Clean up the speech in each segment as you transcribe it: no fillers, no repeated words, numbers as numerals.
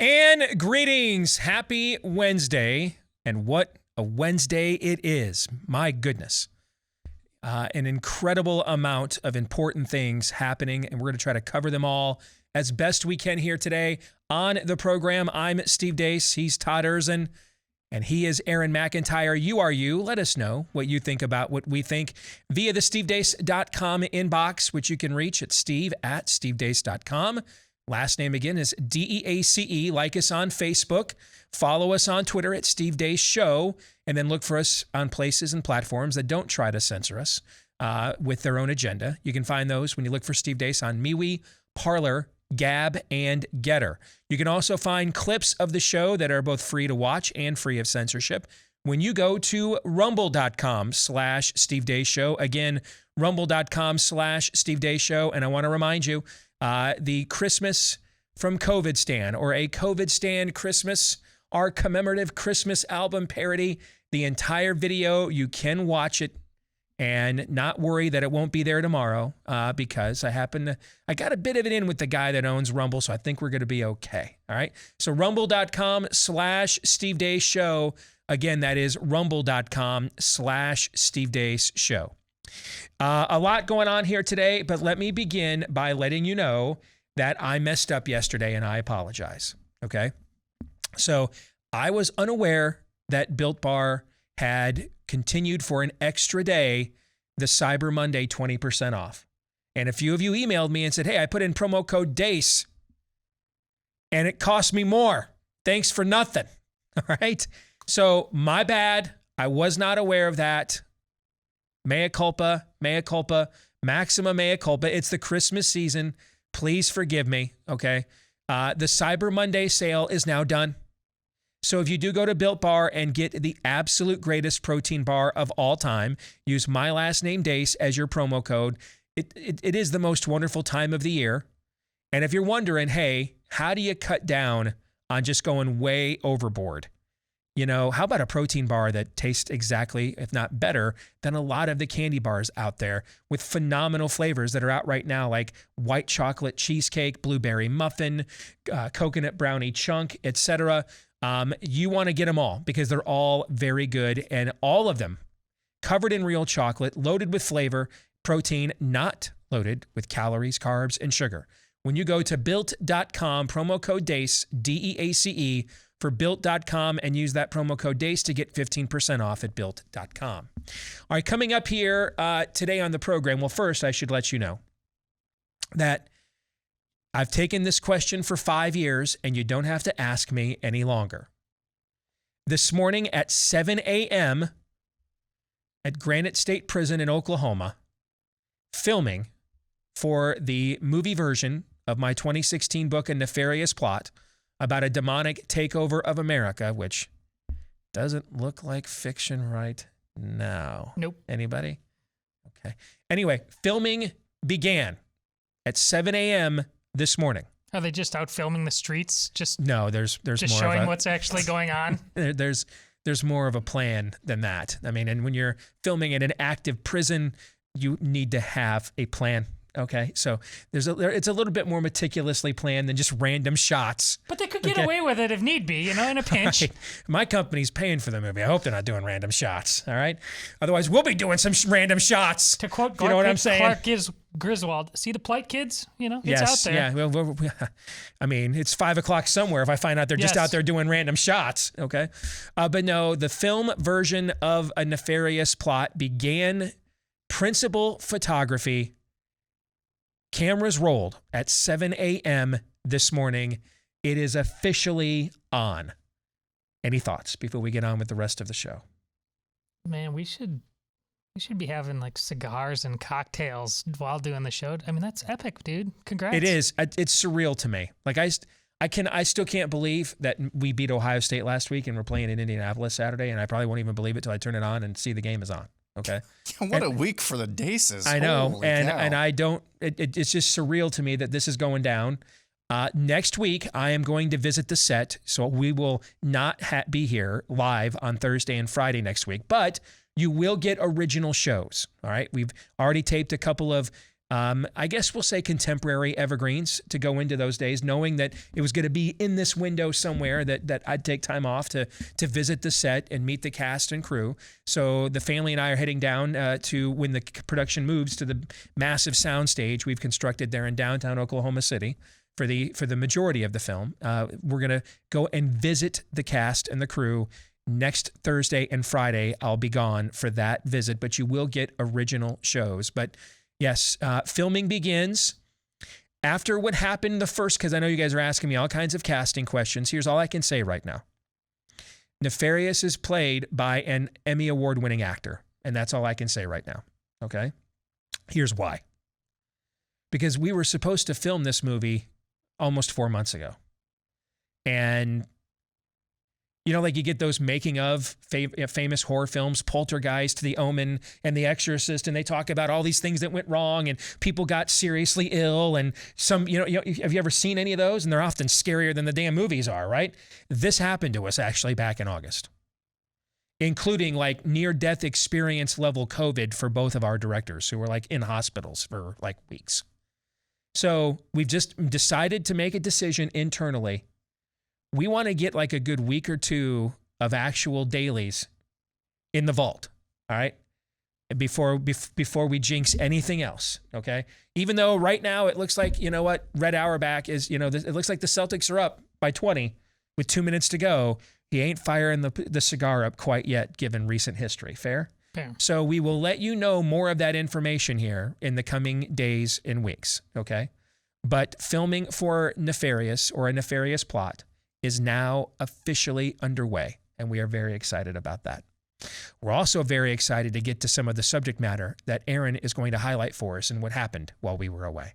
And greetings. Happy Wednesday. And what a Wednesday it is. My goodness. An incredible amount of important things happening, and we're going to try to cover them all as best we can here today on the program. I'm Steve Deace. He's Todd Erzin, and he is Aaron McIntyre. You are you. Let us know what you think about what we think via the stevedeace.com inbox, which you can reach at steve@stevedeace.com. Last name again is Deace. Like us on Facebook. Follow us on Twitter at Steve Deace Show. And then look for us on places and platforms that don't try to censor us with their own agenda. You can find those when you look for Steve Deace on MeWe, Parler, Gab, and Getter. You can also find clips of the show that are both free to watch and free of censorship when you go to rumble.com/Steve Deace Show. Again, rumble.com/Steve Deace Show. And I want to remind you, the Christmas from COVID Stand, or a COVID Stand Christmas, our commemorative Christmas album parody, the entire video, you can watch it and not worry that it won't be there tomorrow because I got a bit of it in with the guy that owns Rumble, so I think we're going to be okay. All right. So rumble.com/Steve Deace Show. Again, that is rumble.com/Steve Deace Show. A lot going on here today, but let me begin by letting you know that I messed up yesterday and I apologize. Okay. So I was unaware that Built Bar had continued for an extra day the Cyber Monday 20% off. And a few of you emailed me and said, hey, I put in promo code DACE and it cost me more. Thanks for nothing. All right. So my bad. I was not aware of that. Mea culpa, maxima mea culpa. It's the Christmas season. Please forgive me, okay? The Cyber Monday sale is now done. So if you do go to Built Bar and get the absolute greatest protein bar of all time, use my last name, Deace, as your promo code. It is the most wonderful time of the year. And if you're wondering, hey, how do you cut down on just going way overboard? You know, how about a protein bar that tastes exactly, if not better, than a lot of the candy bars out there with phenomenal flavors that are out right now, like white chocolate cheesecake, blueberry muffin, coconut brownie chunk, etc. You want to get them all because they're all very good, and all of them covered in real chocolate, loaded with flavor, protein, not loaded with calories, carbs, and sugar. When you go to built.com, promo code DACE, DEACE, for built.com and use that promo code DACE to get 15% off at built.com. All right, coming up here today on the program, well, first I should let you know that I've taken this question for 5 years and you don't have to ask me any longer. This morning at 7 a.m. at Granite State Prison in Oklahoma, filming for the movie version of my 2016 book, A Nefarious Plot, about a demonic takeover of America, which doesn't look like fiction right now. Nope. Anybody? Okay. Anyway, filming began at 7 a.m. this morning. Are they just out filming the streets? No, there's just more showing of what's actually going on? There's more of a plan than that. I mean, and when you're filming in an active prison, you need to have a plan. Okay, so it's a little bit more meticulously planned than just random shots. But they could get away with it if need be, in a pinch. Right. My company's paying for the movie. I hope they're not doing random shots, all right? Otherwise, we'll be doing some random shots. To quote you know what I'm saying? Clark Griswold, see the plight, kids? It's yes, out there. Yeah, well, I mean, it's 5 o'clock somewhere if I find out they're just out there doing random shots, okay? But no, the film version of A Nefarious Plot began principal photography. Cameras rolled at 7 a.m. this morning. It is officially on. Any thoughts before we get on with the rest of the show? Man, we should be having like cigars and cocktails while doing the show. I mean, that's epic, dude. Congrats. It is. It's surreal to me. Like I still can't believe that we beat Ohio State last week and we're playing in Indianapolis Saturday, and I probably won't even believe it till I turn it on and see the game is on. Okay. What a week for the Daces. I know. Holy and cow. I don't, it's just surreal to me that this is going down. Next week, I am going to visit the set, so we will not be here live on Thursday and Friday next week, but you will get original shows, all right? We've already taped a couple of I guess we'll say contemporary evergreens to go into those days, knowing that it was going to be in this window somewhere that I'd take time off to visit the set and meet the cast and crew. So the family and I are heading down to when the production moves to the massive soundstage we've constructed there in downtown Oklahoma City for the majority of the film. We're going to go and visit the cast and the crew. Next Thursday and Friday, I'll be gone for that visit, but you will get original shows. But yes, filming begins after what happened the first, because I know you guys are asking me all kinds of casting questions. Here's all I can say right now. Nefarious is played by an Emmy Award-winning actor, and that's all I can say right now, okay? Here's why. Because we were supposed to film this movie almost 4 months ago. And you know, like you get those making of famous horror films, Poltergeist, The Omen, and The Exorcist, and they talk about all these things that went wrong and people got seriously ill and some, you know, have you ever seen any of those? And they're often scarier than the damn movies are, right? This happened to us actually back in August, including like near-death experience level COVID for both of our directors who were like in hospitals for like weeks. So we've just decided to make a decision internally. We want to get like a good week or two of actual dailies in the vault, all right? Before we jinx anything else, okay? Even though right now it looks like, you know what, Red Auerbach is, you know, it looks like the Celtics are up by 20 with 2 minutes to go. He ain't firing the cigar up quite yet, given recent history. Fair? Fair. So we will let you know more of that information here in the coming days and weeks, okay? But filming for Nefarious or A Nefarious Plot is now officially underway, and we are very excited about that. We're also very excited to get to some of the subject matter that Aaron is going to highlight for us and what happened while we were away.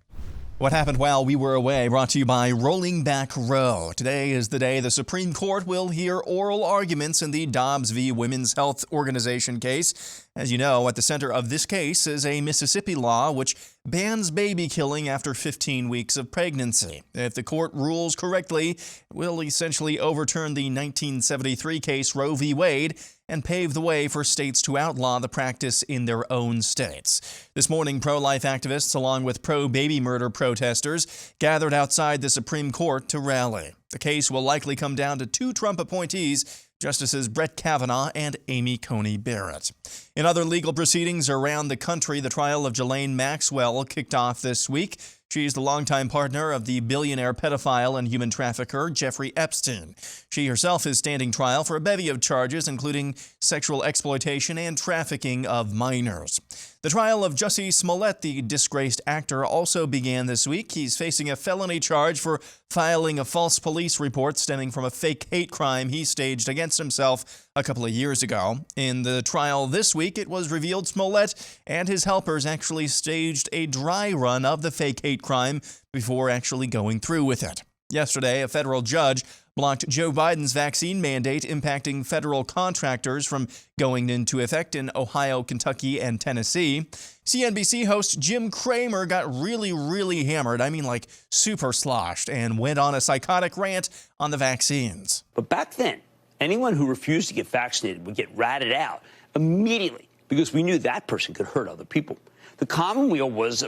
What happened while we were away, brought to you by Rolling Back Row. Today is the day the Supreme Court will hear oral arguments in the Dobbs v. Women's Health Organization case. As you know, at the center of this case is a Mississippi law which bans baby killing after 15 weeks of pregnancy. If the court rules correctly, it will essentially overturn the 1973 case Roe v. Wade and pave the way for states to outlaw the practice in their own states. This morning, pro-life activists, along with pro-baby murder protesters, gathered outside the Supreme Court to rally. The case will likely come down to two Trump appointees, Justices Brett Kavanaugh and Amy Coney Barrett. In other legal proceedings around the country, the trial of Ghislaine Maxwell kicked off this week. She's the longtime partner of the billionaire pedophile and human trafficker Jeffrey Epstein. She herself is standing trial for a bevy of charges, including sexual exploitation and trafficking of minors. The trial of Jussie Smollett, the disgraced actor, also began this week. He's facing a felony charge for filing a false police report stemming from a fake hate crime he staged against himself a couple of years ago. In the trial this week, it was revealed Smollett and his helpers actually staged a dry run of the fake hate crime before actually going through with it. Yesterday, a federal judge blocked Joe Biden's vaccine mandate impacting federal contractors from going into effect in Ohio, Kentucky, and Tennessee. CNBC host Jim Cramer got really hammered, I mean like super sloshed, and went on a psychotic rant on the vaccines. But back then, anyone who refused to get vaccinated would get ratted out immediately because we knew that person could hurt other people. The commonweal was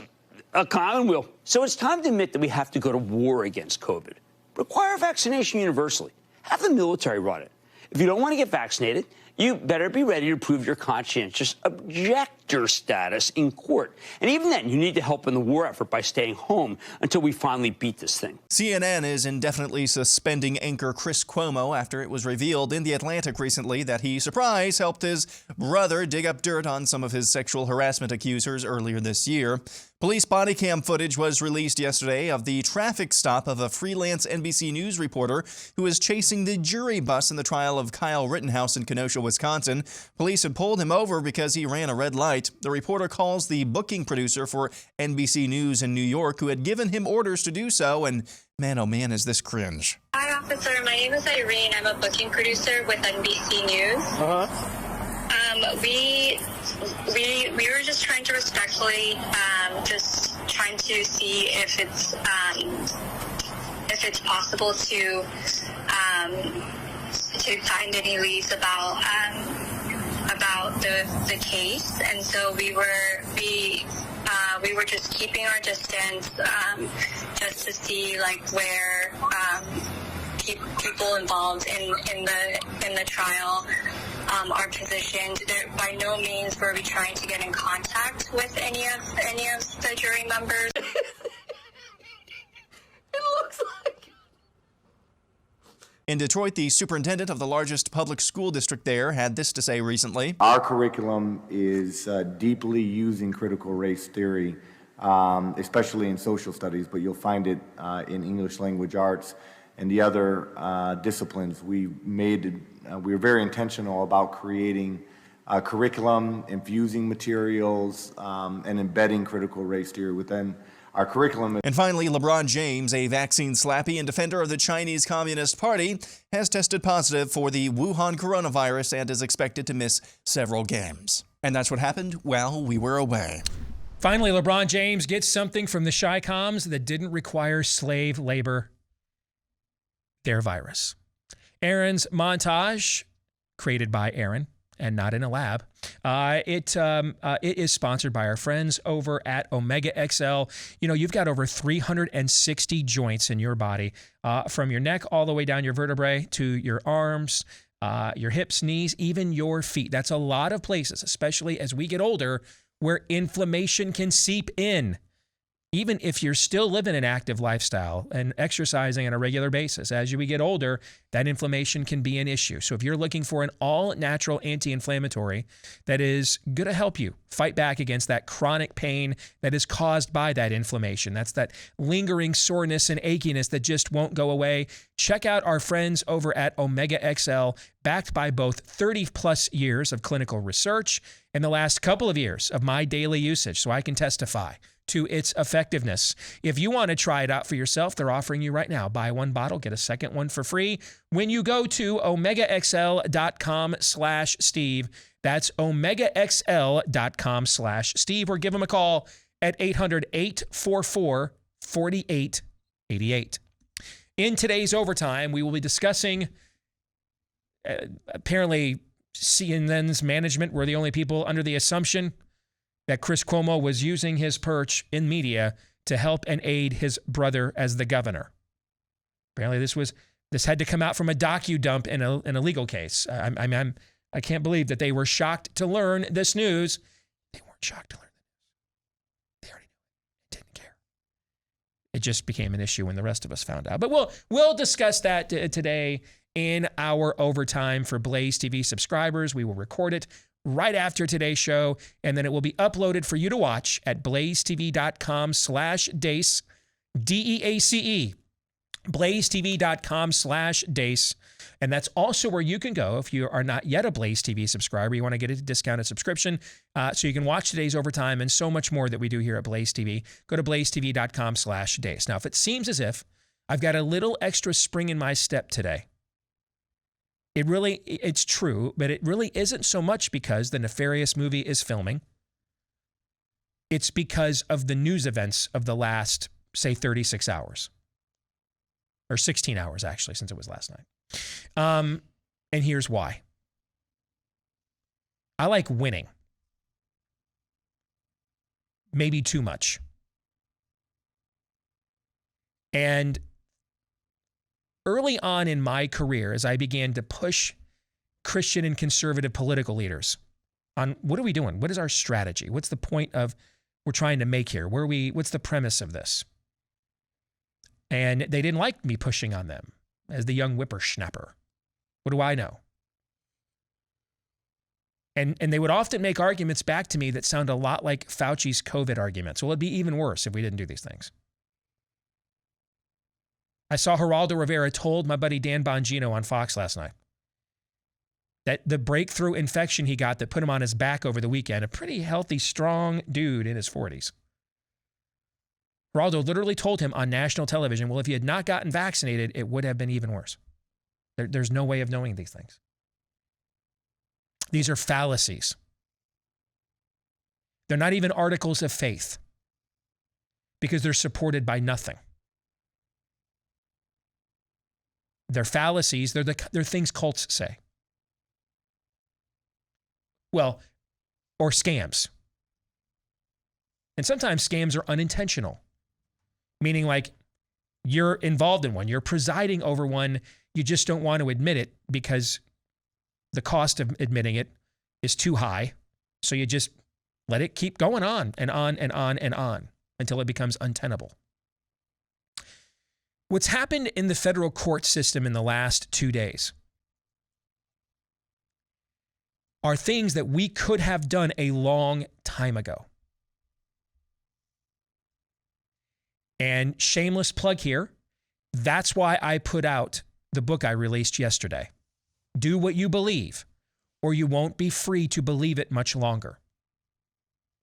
a commonweal. So it's time to admit that we have to go to war against COVID. Require vaccination universally. Have the military run it. If you don't want to get vaccinated, you better be ready to prove your conscientious objector status in court. And even then, you need to help in the war effort by staying home until we finally beat this thing. CNN is indefinitely suspending anchor Chris Cuomo after it was revealed in The Atlantic recently that he, surprise, helped his brother dig up dirt on some of his sexual harassment accusers earlier this year. Police body cam footage was released yesterday of the traffic stop of a freelance NBC News reporter who was chasing the jury bus in the trial of Kyle Rittenhouse in Kenosha, Wisconsin. Police had pulled him over because he ran a red light. The reporter calls the booking producer for NBC News in New York, who had given him orders to do so, and man, oh man, is this cringe. Hi, officer. My name is Irene. I'm a booking producer with NBC News. We were just trying to respectfully, just trying to see if it's possible to find any leads about the case, and so we we were just keeping our distance, just to see like where people involved in the trial are positioned. By no means were we trying to get in contact with any of the jury members. It looks like. In Detroit, the superintendent of the largest public school district there had this to say recently. Our curriculum is deeply using critical race theory, especially in social studies, but you'll find it in English language arts and the other disciplines. We were very intentional about creating a curriculum, infusing materials, and embedding critical race theory within our curriculum. And finally, LeBron James, a vaccine slappy and defender of the Chinese Communist Party, has tested positive for the Wuhan coronavirus and is expected to miss several games. And that's what happened while we were away. Finally, LeBron James gets something from the Chi-Coms that didn't require slave labor. Their virus. Aaron's montage, created by Aaron and not in a lab. It is sponsored by our friends over at Omega XL. You know, you've got over 360 joints in your body, from your neck all the way down your vertebrae to your arms, your hips, knees, even your feet. That's a lot of places, especially as we get older, where inflammation can seep in. Even if you're still living an active lifestyle and exercising on a regular basis, as we get older, that inflammation can be an issue. So if you're looking for an all-natural anti-inflammatory that is going to help you fight back against that chronic pain that is caused by that inflammation, that's that lingering soreness and achiness that just won't go away, check out our friends over at Omega XL, backed by both 30-plus years of clinical research and the last couple of years of my daily usage, so I can testify to its effectiveness. If you want to try it out for yourself, they're offering you right now, buy one bottle, get a second one for free when you go to omegaxl.com/Steve. That's omegaxl.com/Steve, or give them a call at 800-844-4888. In today's overtime, we will be discussing apparently CNN's management were the only people under the assumption that Chris Cuomo was using his perch in media to help and aid his brother as the governor. Apparently this had to come out from a docu-dump in a legal case. I can't believe that they were shocked to learn this news. They weren't shocked to learn the news. They already knew it. Didn't care. It just became an issue when the rest of us found out. But we'll discuss that today in our overtime for Blaze TV subscribers. We will record it right after today's show, and then it will be uploaded for you to watch at blazetv.com/Deace, DEACE, blazetv.com/Deace. And that's also where you can go if you are not yet a Blaze TV subscriber. You want to get a discounted subscription so you can watch today's overtime and so much more that we do here at Blaze TV. Go to blazetv.com/Deace. Now, if it seems as if I've got a little extra spring in my step today, it's true, but it really isn't so much because the nefarious movie is filming. It's because of the news events of the last, say, 36 hours. Or 16 hours, actually, since it was last night. And here's why. I like winning. Maybe too much. And early on in my career, as I began to push Christian and conservative political leaders on what are we doing? What is our strategy? What's the point of we're trying to make here? What's the premise of this? And they didn't like me pushing on them as the young whippersnapper. What do I know? And they would often make arguments back to me that sound a lot like Fauci's COVID arguments. Well, it'd be even worse if we didn't do these things. I saw Geraldo Rivera told my buddy Dan Bongino on Fox last night that the breakthrough infection he got that put him on his back over the weekend, a pretty healthy, strong dude in his 40s. Geraldo literally told him on national television, well, if you had not gotten vaccinated, it would have been even worse. There's no way of knowing these things. These are fallacies. They're not even articles of faith because they're supported by nothing. They're fallacies. They're things cults say. Well, or scams. And sometimes scams are unintentional, meaning like you're involved in one, you're presiding over one, you just don't want to admit it because the cost of admitting it is too high. So you just let it keep going on and on and on and on until it becomes untenable. What's happened in the federal court system in the last 2 days are things that we could have done a long time ago. And shameless plug here, that's why I put out the book I released yesterday. Do what you believe, or you won't be free to believe it much longer.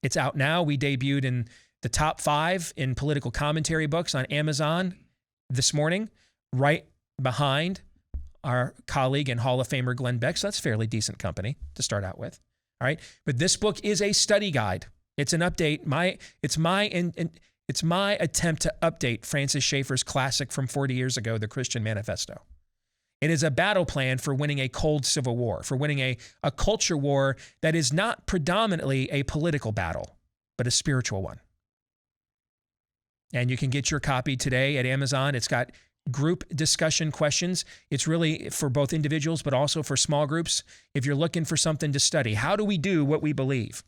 It's out now. We debuted in the top 5 in political commentary books on Amazon this morning, right behind our colleague and Hall of Famer Glenn Beck. So that's fairly decent company to start out with. All right. But this book is a study guide. It's an update. It's my attempt to update Francis Schaeffer's classic from 40 years ago, The Christian Manifesto. It is a battle plan for winning a cold civil war, for winning a culture war that is not predominantly a political battle, but a spiritual one. And you can get your copy today at Amazon. It's got group discussion questions. It's really for both individuals, but also for small groups. If you're looking for something to study, how do we do what we believe?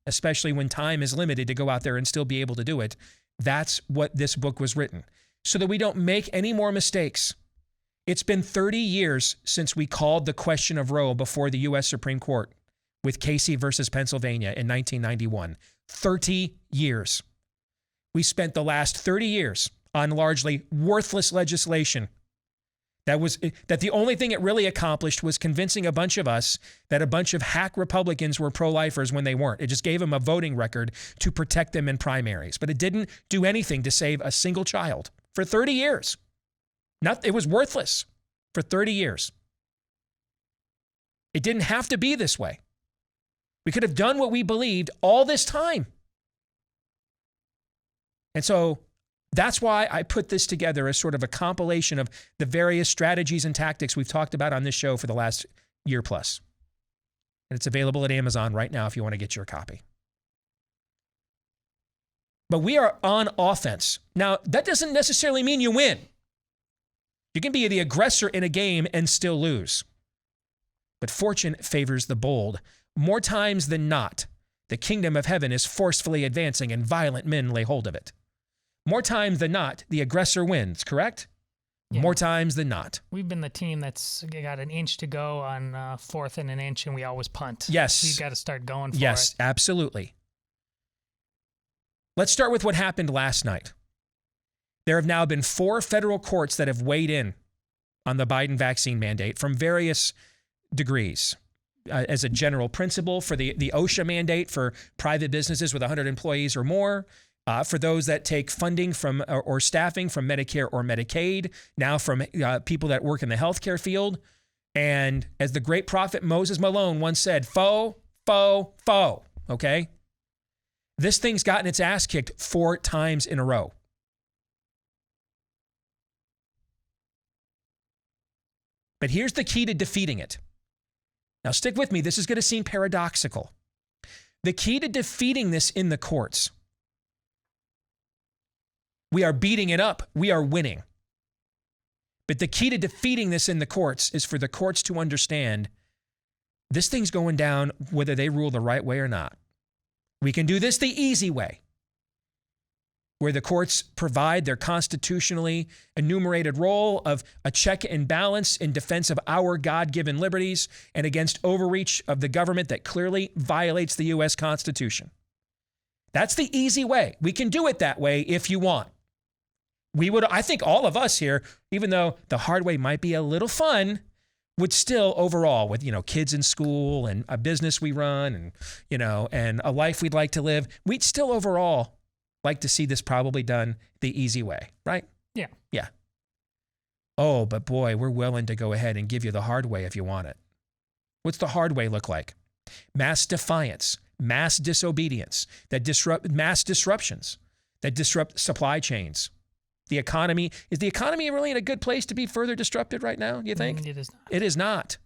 Especially when time is limited to go out there and still be able to do it. That's what this book was written, so that we don't make any more mistakes. It's been 30 years since we called the question of Roe before the U.S. Supreme Court with Casey versus Pennsylvania in 1991. 30 years. We spent the last 30 years on largely worthless legislation that the only thing it really accomplished was convincing a bunch of us that a bunch of hack Republicans were pro-lifers when they weren't. It just gave them a voting record to protect them in primaries, but it didn't do anything to save a single child for 30 years. It was worthless for 30 years. It didn't have to be this way. We could have done what we believed all this time. And so that's why I put this together as sort of a compilation of the various strategies and tactics we've talked about on this show for the last year plus. And it's available at Amazon right now if you want to get your copy. But we are on offense. Now, that doesn't necessarily mean you win. You can be the aggressor in a game and still lose. But fortune favors the bold. More times than not, the kingdom of heaven is forcefully advancing and violent men lay hold of it. More times than not, the aggressor wins, correct? Yeah. More times than not. We've been the team that's got an inch to go on 4th and an inch, and we always punt. Yes. We've got to start going for it. Yes, absolutely. Let's start with what happened last night. There have now been 4 federal courts that have weighed in on the Biden vaccine mandate from various degrees. As a general principle for the OSHA mandate for private businesses with 100 employees or more, for those that take funding from or staffing from Medicare or Medicaid, now from people that work in the healthcare field. And as the great prophet Moses Malone once said, foe, foe, foe, okay? This thing's gotten its ass kicked 4 times in a row. But here's the key to defeating it. Now, stick with me. This is going to seem paradoxical. The key to defeating this in the courts, we are beating it up. We are winning. But the key to defeating this in the courts is for the courts to understand this thing's going down whether they rule the right way or not. We can do this the easy way, where the courts provide their constitutionally enumerated role of a check and balance in defense of our God-given liberties and against overreach of the government that clearly violates the U.S. Constitution. That's the easy way. We can do it that way if you want. I think all of us here, even though the hard way might be a little fun, would still overall, with, kids in school and a business we run and, and a life we'd like to live, we'd still overall like to see this probably done the easy way, right? Yeah. Yeah. Oh, but boy, we're willing to go ahead and give you the hard way if you want it. What's the hard way look like? Mass defiance, mass disobedience, mass disruptions that disrupt supply chains. The economy, is the economy really in a good place to be further disrupted right now, do you think? It is not. It is not.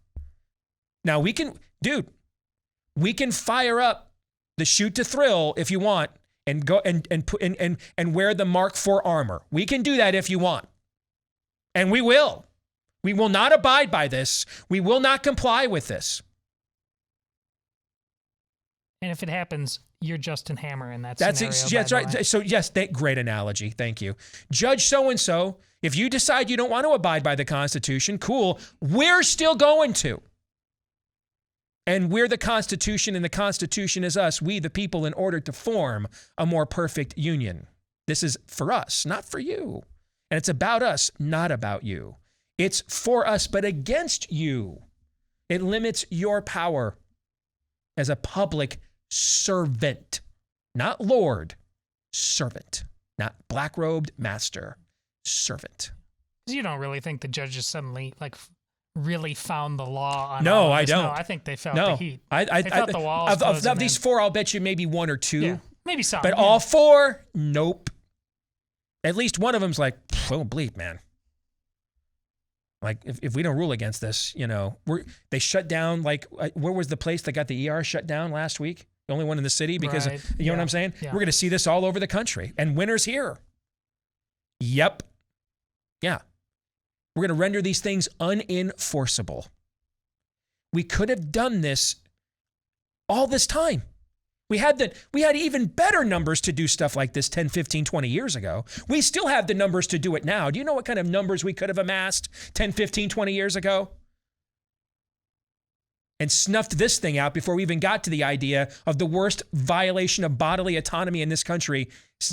Now we can fire up the shoot to thrill if you want and go and put and wear the Mark IV armor. We can do that if you want. And we will. We will not abide by this. We will not comply with this. And if it happens, you're Justin Hammer in that That's scenario. that's right. So yes, great analogy. Thank you. Judge so-and-so, if you decide you don't want to abide by the Constitution, cool. We're still going to. And we're the Constitution, and the Constitution is us, we the people, in order to form a more perfect union. This is for us, not for you. And it's about us, not about you. It's for us, but against you. It limits your power as a public servant, not Lord, servant, not black-robed master, servant. You don't really think the judges suddenly really found the law on No, all of I this? don't. No, I think they felt the heat. I felt the walls of these four, I'll bet you maybe one or two. Yeah, maybe some. But all four, nope. At least one of them's like, oh, bleep, man. Like, if we don't rule against this, they shut down, where was the place that got the ER shut down last week? The only one in the city because, right. you know what I'm saying? Yeah. We're going to see this all over the country. And winter's here. Yep. Yeah. We're going to render these things unenforceable. We could have done this all this time. We had even better numbers to do stuff like this 10, 15, 20 years ago. We still have the numbers to do it now. Do you know what kind of numbers we could have amassed 10, 15, 20 years ago? And snuffed this thing out before we even got to the idea of the worst violation of bodily autonomy in this country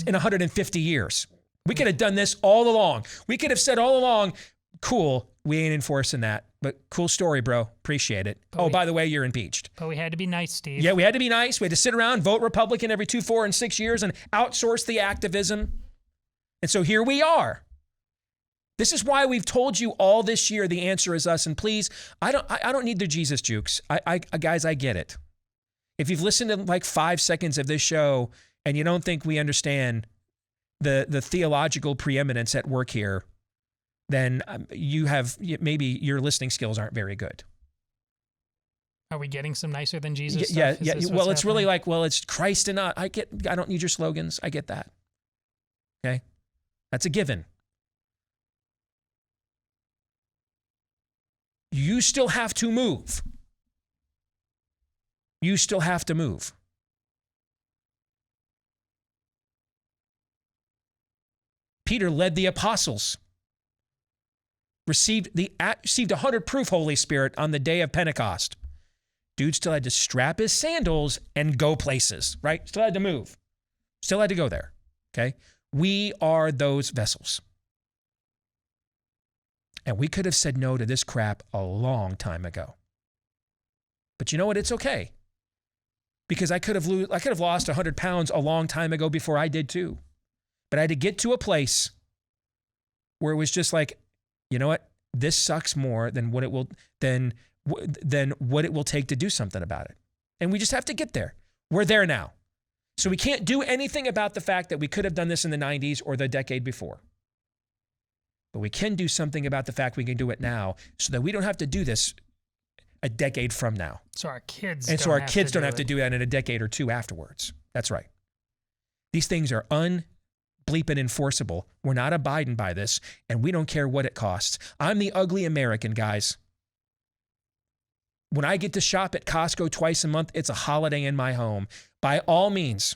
in 150 years. We could have done this all along. We could have said all along, cool, we ain't enforcing that. But cool story, bro. Appreciate it. By the way, you're impeached. But we had to be nice, Steve. Yeah, we had to be nice. We had to sit around, vote Republican every 2, 4, and 6 years and outsource the activism. And so here we are. This is why we've told you all this year the answer is us. And please, I don't need the Jesus jukes. Guys, I get it. If you've listened to 5 seconds of this show and you don't think we understand the theological preeminence at work here, then maybe your listening skills aren't very good. Are we getting some nicer than Jesus Yeah, stuff? yeah. Well, it's really it's Christ and not. I don't need your slogans. I get that. Okay? That's a given. You still have to move. You still have to move. Peter led the apostles. Received 100 proof Holy Spirit on the day of Pentecost. Dude still had to strap his sandals and go places, right? Still had to move. Still had to go there, okay? We are those vessels. And we could have said no to this crap a long time ago. But you know what? It's okay. Because I could have lost 100 pounds a long time ago before I did too. But I had to get to a place where it was just like, you know what? This sucks more than what it will take to do something about it. And we just have to get there. We're there now. So we can't do anything about the fact that we could have done this in the 90s or the decade before. But we can do something about the fact we can do it now so that we don't have to do this a decade from now. So our kids don't have to do that in a decade or two afterwards. That's right. These things are bleeping enforceable. We're not abiding by this, and we don't care what it costs. I'm the ugly American, guys. When I get to shop at Costco twice a month, it's a holiday in my home. By all means,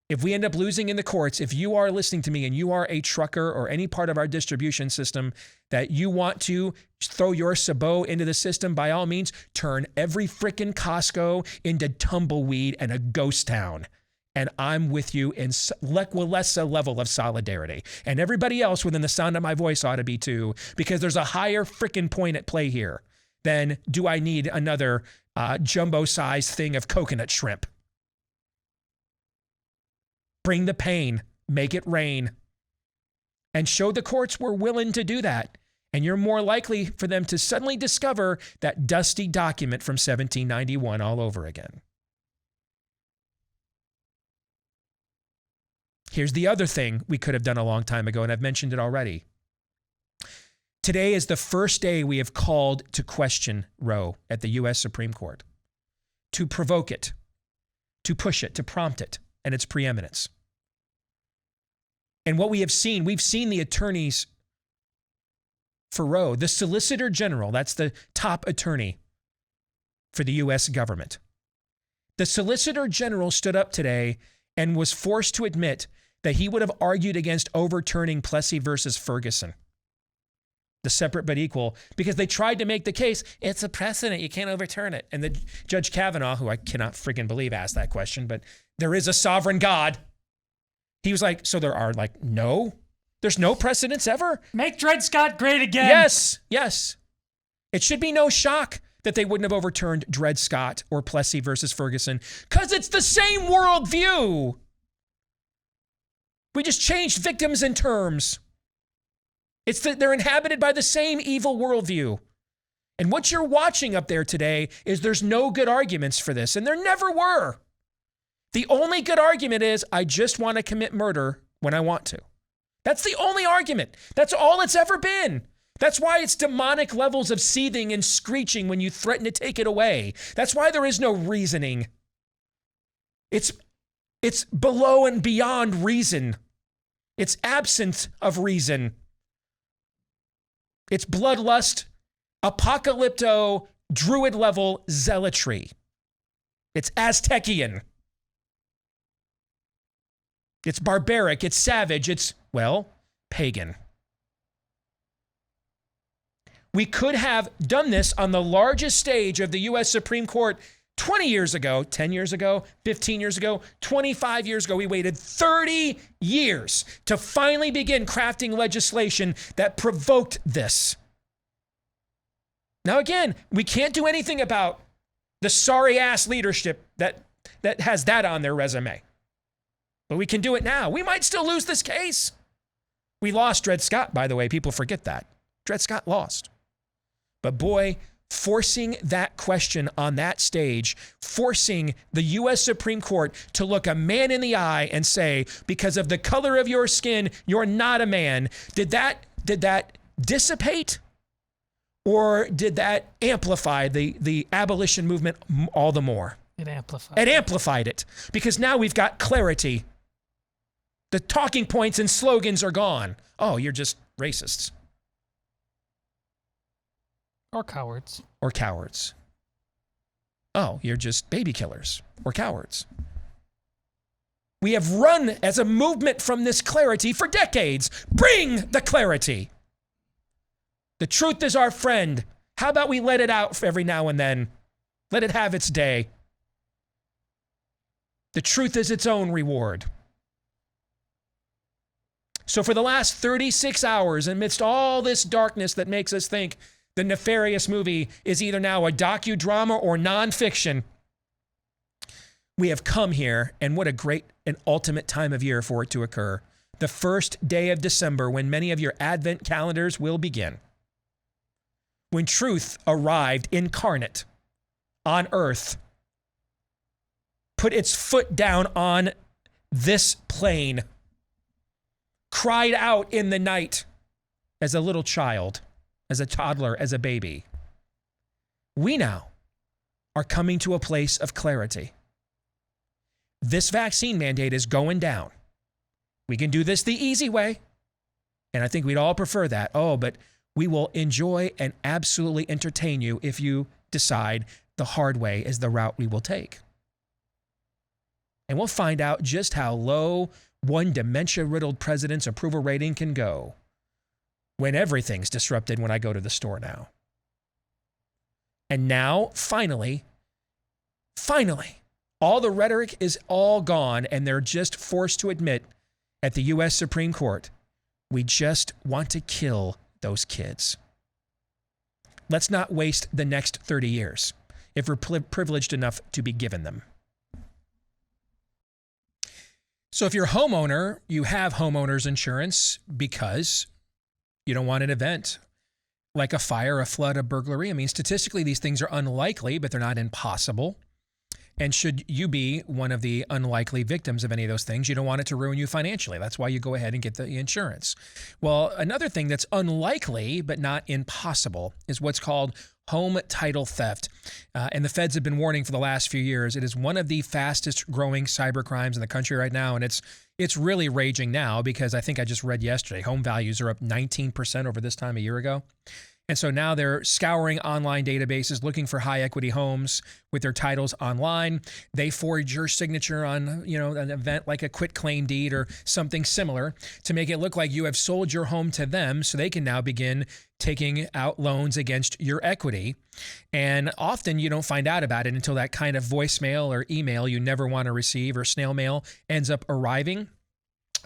if we end up losing in the courts, if you are listening to me and you are a trucker or any part of our distribution system that you want to throw your sabot into the system, by all means, turn every frickin' Costco into tumbleweed and a ghost town. And I'm with you in less a level of solidarity. And everybody else within the sound of my voice ought to be too, because there's a higher frickin' point at play here than do I need another jumbo-sized thing of coconut shrimp. Bring the pain, make it rain, and show the courts we're willing to do that. And you're more likely for them to suddenly discover that dusty document from 1791 all over again. Here's the other thing we could have done a long time ago, and I've mentioned it already. Today is the first day we have called to question Roe at the U.S. Supreme Court, to provoke it, to push it, to prompt it. and its preeminence. And what we have seen, we've seen the attorneys for Roe, the Solicitor General, that's the top attorney for the U.S. government. The Solicitor General stood up today and was forced to admit that he would have argued against overturning Plessy versus Ferguson, the separate but equal, because they tried to make the case, it's a precedent, you can't overturn it. And the Judge Kavanaugh, who I cannot friggin' believe asked that question, but there is a sovereign God. He was like, so there are like, no, there's no precedents ever. Make Dred Scott great again. Yes, yes. It should be no shock that they wouldn't have overturned Dred Scott or Plessy versus Ferguson, because it's the same worldview. We just changed victims and terms. It's that they're inhabited by the same evil worldview. And what you're watching up there today is there's no good arguments for this, and there never were. The only good argument is, I just want to commit murder when I want to. That's the only argument. That's all it's ever been. That's why it's demonic levels of seething and screeching when you threaten to take it away. That's why there is no reasoning. It's below and beyond reason. It's absence of reason. It's bloodlust, apocalypto, druid level zealotry. It's Aztecian. It's barbaric, it's savage, it's, well, pagan. We could have done this on the largest stage of the U.S. Supreme Court 20 years ago, 10 years ago, 15 years ago, 25 years ago. We waited 30 years to finally begin crafting legislation that provoked this. Now, again, we can't do anything about the sorry-ass leadership that has that on their resume. But we can do it now. We might still lose this case. We lost Dred Scott, by the way. People forget that. Dred Scott lost. But boy, forcing that question on that stage, forcing the U.S. Supreme Court to look a man in the eye and say, because of the color of your skin, you're not a man. Did that dissipate? Or did that amplify the abolition movement all the more? It amplified. It amplified it, because now we've got clarity. The talking points and slogans are gone. Oh, you're just racists. Or cowards. Or cowards. Oh, you're just baby killers or cowards. We have run as a movement from this clarity for decades. Bring the clarity. The truth is our friend. How about we let it out every now and then? Let it have its day. The truth is its own reward. So for the last 36 hours, amidst all this darkness that makes us think the nefarious movie is either now a docudrama or nonfiction, we have come here, and what a great and ultimate time of year for it to occur. The first day of December, when many of your Advent calendars will begin. When truth arrived incarnate on earth, put its foot down on this plane, cried out in the night as a little child, as a toddler, as a baby. We now are coming to a place of clarity. This vaccine mandate is going down. We can do this the easy way, and I think we'd all prefer that. Oh, but we will enjoy and absolutely entertain you if you decide the hard way is the route we will take. And we'll find out just how low one dementia-riddled president's approval rating can go when everything's disrupted when I go to the store now. And now, finally, all the rhetoric is all gone, and they're just forced to admit at the U.S. Supreme Court, we just want to kill those kids. Let's not waste the next 30 years if we're privileged enough to be given them. So if you're a homeowner, you have homeowner's insurance because you don't want an event like a fire, a flood, a burglary. I mean, statistically, these things are unlikely, but they're not impossible. And should you be one of the unlikely victims of any of those things, you don't want it to ruin you financially. That's why you go ahead and get the insurance. Well, another thing that's unlikely but not impossible is what's called home title theft. And the feds have been warning for the last few years. It is one of the fastest growing cyber crimes in the country right now. And it's really raging now because I think I just read yesterday, home values are up 19% over this time a year ago. And so now they're scouring online databases looking for high equity homes with their titles online. They forge your signature on, an event like a quitclaim deed or something similar to make it look like you have sold your home to them so they can now begin taking out loans against your equity. And often you don't find out about it until that kind of voicemail or email you never want to receive or snail mail ends up arriving.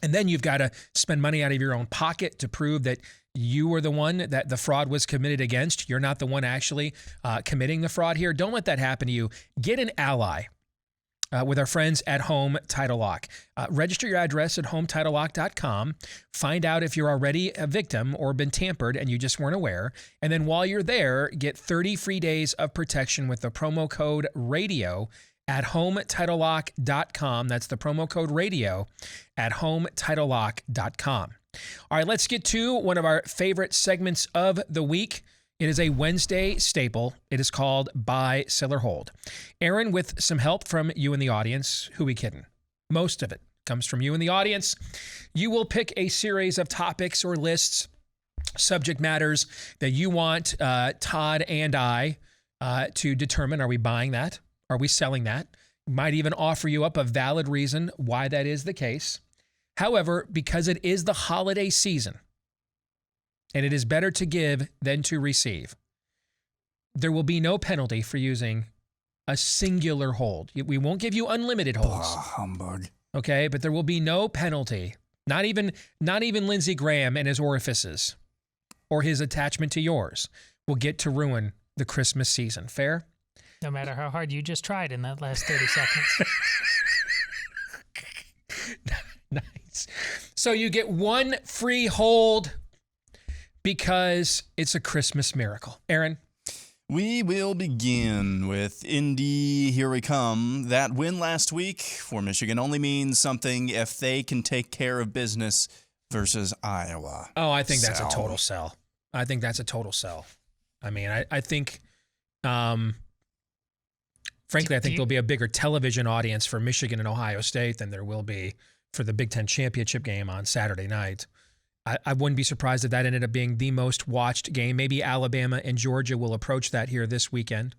And then you've got to spend money out of your own pocket to prove that you were the one that the fraud was committed against. You're not the one actually committing the fraud here. Don't let that happen to you. Get an ally with our friends at Home Title Lock. Register your address at HomeTitleLock.com. Find out if you're already a victim or been tampered and you just weren't aware. And then while you're there, get 30 free days of protection with the promo code RADIO at HomeTitleLock.com. That's the promo code RADIO at HomeTitleLock.com. All right, let's get to one of our favorite segments of the week. It is a Wednesday staple. It is called Buy, Sell, or Hold. Aaron, with some help from you in the audience, who we kidding? Most of it comes from you in the audience. You will pick a series of topics or lists, subject matters that you want Todd and I to determine, are we buying that? Are we selling that? Might even offer you up a valid reason why that is the case. However, because it is the holiday season, and it is better to give than to receive, there will be no penalty for using a singular hold. We won't give you unlimited holds. Humbug. Okay, but there will be no penalty. Not even Lindsey Graham and his orifices or his attachment to yours will get to ruin the Christmas season. Fair? No matter how hard you just tried in that last 30 seconds. Nice. So you get one free hold because it's a Christmas miracle. Aaron? We will begin with Indy. Here we come. That win last week for Michigan only means something if they can take care of business versus Iowa. Oh, I think that's a total sell. I think that's a total sell. I mean, I think, frankly, I think there'll be a bigger television audience for Michigan and Ohio State than there will be for the Big Ten championship game on Saturday night. I wouldn't be surprised if that ended up being the most watched game. Maybe Alabama and Georgia will approach that here this weekend.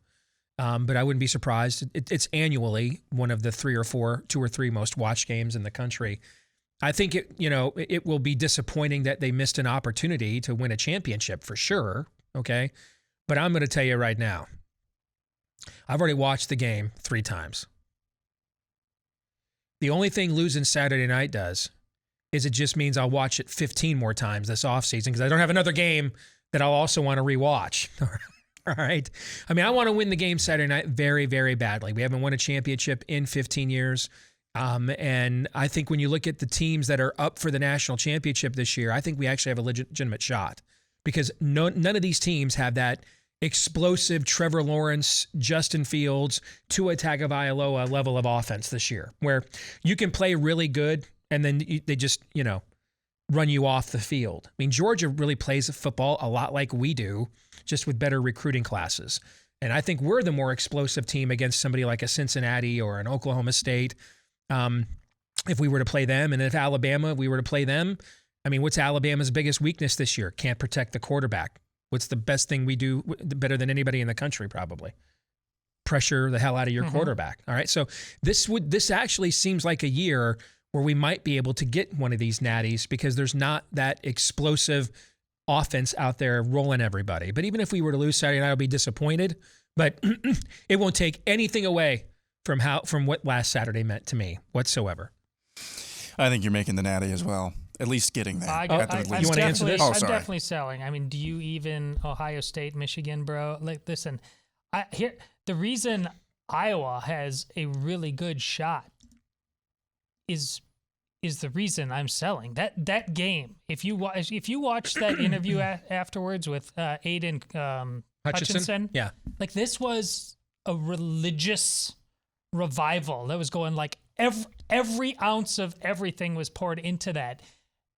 But I wouldn't be surprised. It's annually one of the 2 or 3 most watched games in the country. I think it will be disappointing that they missed an opportunity to win a championship for sure. Okay. But I'm going to tell you right now, I've already watched the game 3 times. The only thing losing Saturday night does is it just means I'll watch it 15 more times this offseason because I don't have another game that I'll also want to rewatch. All right. I mean, I want to win the game Saturday night very, very badly. We haven't won a championship in 15 years. And I think when you look at the teams that are up for the national championship this year, I think we actually have a legitimate shot because none of these teams have that explosive Trevor Lawrence, Justin Fields, Tua Tagovailoa level of offense this year where you can play really good and then they just, run you off the field. I mean, Georgia really plays football a lot like we do, just with better recruiting classes. And I think we're the more explosive team against somebody like a Cincinnati or an Oklahoma State. If we were to play them, and if Alabama, we were to play them, I mean, what's Alabama's biggest weakness this year? Can't protect the quarterback. What's the best thing we do better than anybody in the country probably? Pressure the hell out of your quarterback. All right. So this actually seems like a year where we might be able to get one of these natties because there's not that explosive offense out there rolling everybody. But even if we were to lose Saturday night, I'll be disappointed. But it won't take anything away from what last Saturday meant to me whatsoever. I think you're making the natty as well. At least getting there. You want to answer this? I'm definitely selling. I mean, do you even Ohio State, Michigan, bro? Like, listen, the reason Iowa has a really good shot is the reason I'm selling that game. If you watch that interview afterwards with Aiden Hutchinson, yeah, like this was a religious revival that was going like every ounce of everything was poured into that.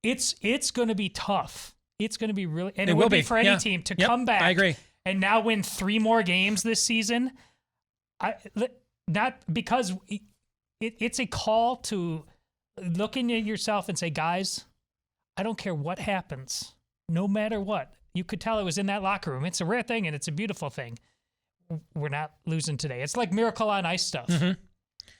It's going to be tough. It's going to be really, and it will be for any team to come back. I agree. and now win 3 more games this season, not because it's a call to looking at yourself and say, guys, I don't care what happens, no matter what. You could tell it was in that locker room. It's a rare thing and it's a beautiful thing. We're not losing today. It's like Miracle on Ice stuff. Mm-hmm.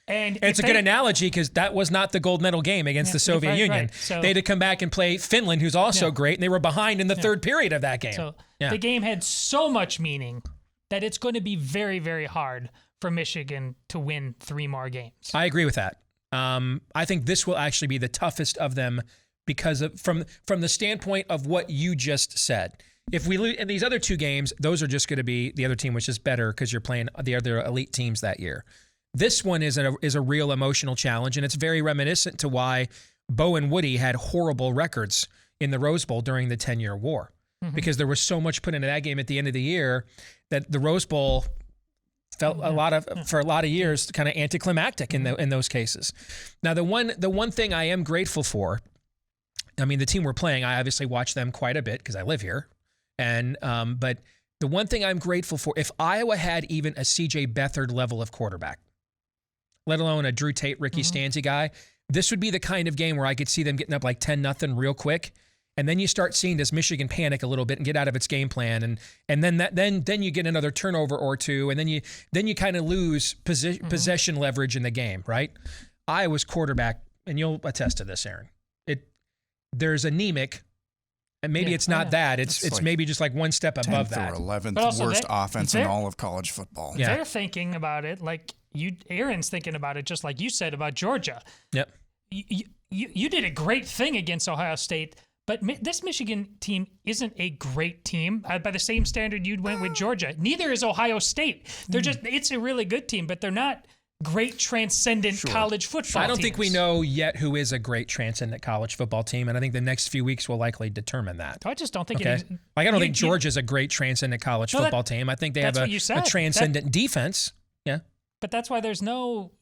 And it's a good analogy because that was not the gold medal game against the Soviet Union. Right. So, they had to come back and play Finland, who's also great, and they were behind in the third period of that game. So the game had so much meaning that it's going to be very, very hard for Michigan to win 3 more games. I agree with that. I think this will actually be the toughest of them because of from the standpoint of what you just said. If we lose in these other 2 games, those are just going to be the other team was just better because you're playing the other elite teams that year. This one is a real emotional challenge, and it's very reminiscent to why Bo and Woody had horrible records in the Rose Bowl during the 10-year war, because there was so much put into that game at the end of the year that the Rose Bowl felt for a lot of years kind of anticlimactic in those cases. Now, the one thing I am grateful for, I mean, the team we're playing, I obviously watch them quite a bit because I live here, and but the one thing I'm grateful for, if Iowa had even a C.J. Beathard level of quarterback, let alone a Drew Tate, Ricky Stanzi guy, this would be the kind of game where I could see them getting up like 10-0 real quick. And then you start seeing does Michigan panic a little bit and get out of its game plan, and then you get another turnover or 2, and then you kind of lose possession leverage in the game, right? Iowa's quarterback, and you'll attest to this, Aaron. There's anemic, and maybe it's not that. It's like maybe just like one step above that. 10th or 11th worst offense in all of college football. Yeah. They're thinking about it like Aaron's thinking about it just like you said about Georgia. Yep. You did a great thing against Ohio State, but this Michigan team isn't a great team. By the same standard you'd went with Georgia. Neither is Ohio State. They're it's a really good team, but they're not great transcendent college football I don't teams. think we know yet who is a great transcendent college football team, and I think the next few weeks will likely determine that. I just don't think okay? I don't think Georgia's a great transcendent college football team. I think they have a transcendent defense. Yeah. But that's why there's no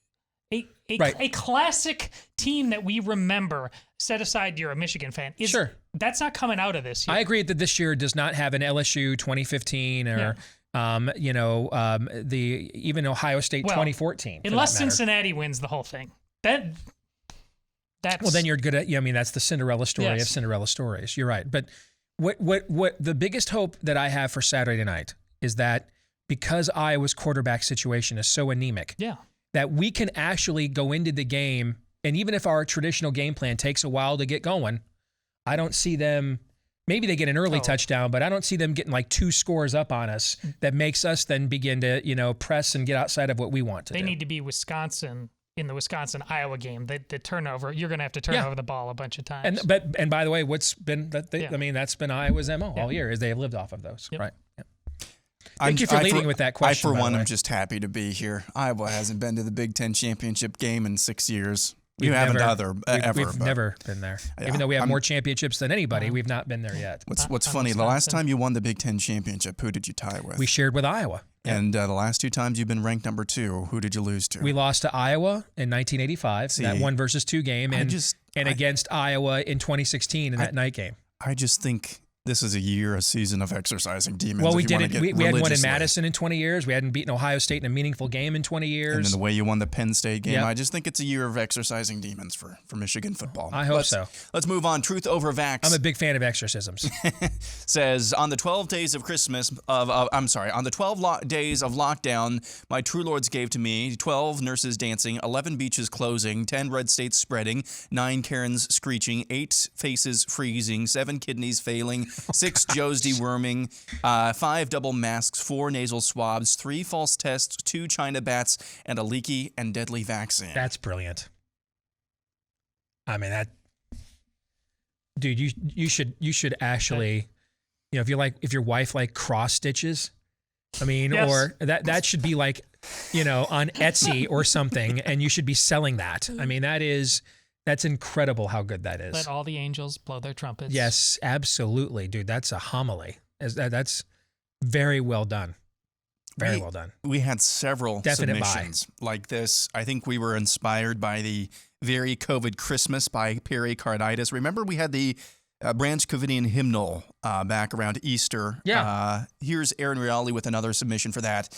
a classic team that we remember. Set aside you're a Michigan fan. Sure. That's not coming out of this year. I agree that this year does not have an LSU 2015 or even Ohio State 2014. Unless Cincinnati wins the whole thing. That's well, then you're good at. I mean, that's the Cinderella story of Cinderella stories. You're right. But what the biggest hope that I have for Saturday night is that because Iowa's quarterback situation is so anemic, that we can actually go into the game, and even if our traditional game plan takes a while to get going, I don't see them. Maybe they get an early touchdown, but I don't see them getting like 2 scores up on us that makes us then begin to, press and get outside of what we want to do. They need to be Wisconsin in the Wisconsin-Iowa game. The turnover, you're going to have to turn over the ball a bunch of times. And by the way, what's been I mean, that's been Iowa's MO all year is they have lived off of those, right? Yeah. Thank you for leading with that question. I, for one, am just happy to be here. Iowa hasn't been to the Big Ten championship game in 6 years. We've never been there. Yeah. Even though we have more championships than anybody, we've not been there yet. What's funny, the last time you won the Big Ten championship, who did you tie with? We shared with Iowa. And the last 2 times you've been ranked number 2, who did you lose to? We lost to Iowa in 1985, that 1-2 game, and against Iowa in 2016 in that night game. I just think this is a season of exercising demons. Well, we did it. We hadn't won in Madison in 20 years. We hadn't beaten Ohio State in a meaningful game in 20 years. And then the way you won the Penn State game, I just think it's a year of exercising demons for Michigan football. I hope so. Let's move on. Truth over Vax. I'm a big fan of exorcisms. Says, on the 12 days of Christmas, on the 12 days of lockdown, my true lords gave to me 12 nurses dancing, 11 beaches closing, 10 red states spreading, 9 Karens screeching, 8 faces freezing, 7 kidneys failing, 6 Joes deworming, 5 double masks, 4 nasal swabs, 3 false tests, 2 China bats, and a leaky and deadly vaccine. That's brilliant. I mean, dude, you should actually, if your wife like cross stitches, I mean, or that should be like, on Etsy or something, and you should be selling that. I mean, that's incredible how good that is. Let all the angels blow their trumpets. Yes, absolutely, dude. That's a homily. That's very well done. Very well done. We had several submissions like this. I think we were inspired by the Very COVID Christmas by Pericarditis. Remember we had the Branch Covidian hymnal back around Easter. Yeah. Here's Aaron Reali with another submission for that.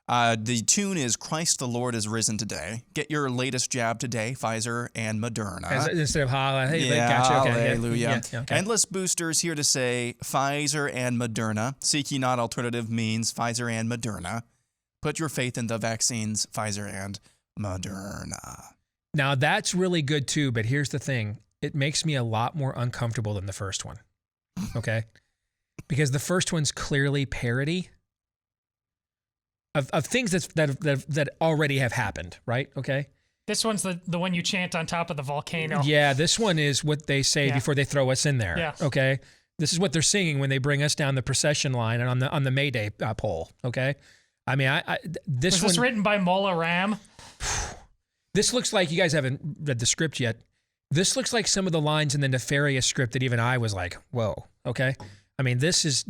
The tune is Christ the Lord is risen today. Get your latest jab today, Pfizer and Moderna. Instead of hallelujah. Yeah, Gotcha. Okay. hallelujah. Yeah, okay. Endless boosters here to say Pfizer and Moderna. Seek ye not alternative means Pfizer and Moderna. Put your faith in the vaccines, Pfizer and Moderna. Now, that's really good too, but here's the thing. It makes me a lot more uncomfortable than the first one, okay? Because the first one's clearly parody of things that already have happened, right? Okay? This one's the one you chant on top of the volcano. Yeah, this one is what they say before they throw us in there, Yeah. okay? This is what they're singing when they bring us down the procession line and on the Mayday pole, okay? I mean, this Was this written by Mola Ram? This looks like, you guys haven't read the script yet. This looks like some of the lines in the nefarious script that even I was like, whoa, okay? I mean, this is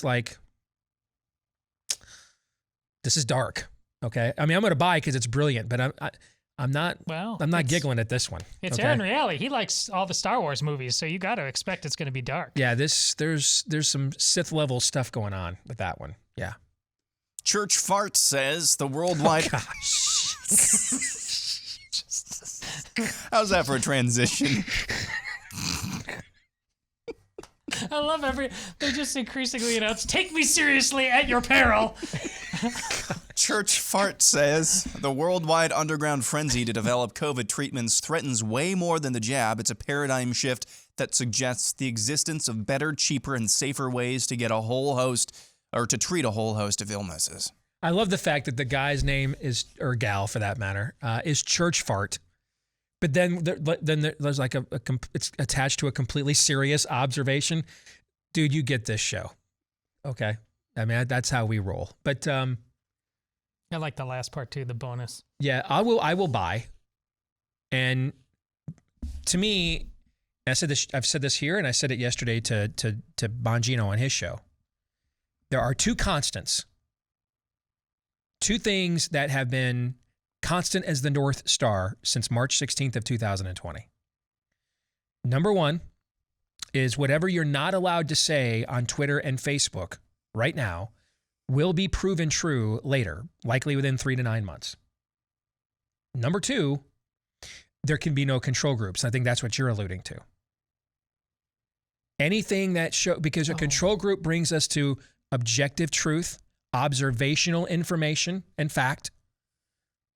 like, this is dark, okay? I mean, I'm going to buy because it's brilliant, but I'm not giggling at this one. It's okay? Aaron Reali. He likes all the Star Wars movies, so you got to expect it's going to be dark. Yeah, there's some Sith level stuff going on with that one. Yeah. Church Fart says the worldwide... Oh, gosh. How's that for a transition? I love they just increasingly announce, take me seriously at your peril. Church Fart says the worldwide underground frenzy to develop COVID treatments threatens way more than the jab. It's a paradigm shift that suggests the existence of better, cheaper, and safer ways to get a whole host or to treat a whole host of illnesses. I love the fact that the guy's name is, or gal for that matter, is Church Fart. But then there's like it's attached to a completely serious observation. Dude, you get this show. Okay. I mean, that's how we roll. But I like the last part too, the bonus. yeah, I will buy. And to me, I've said this here, and I said it yesterday to Bongino on his show. There are two constants. Two things that have been constant as the North Star since March 16th of 2020. Number one is whatever you're not allowed to say on Twitter and Facebook right now will be proven true later, likely within 3 to 9 months. Number two, there can be no control groups. I think that's what you're alluding to. Anything that because a control group brings us to objective truth, observational information and fact.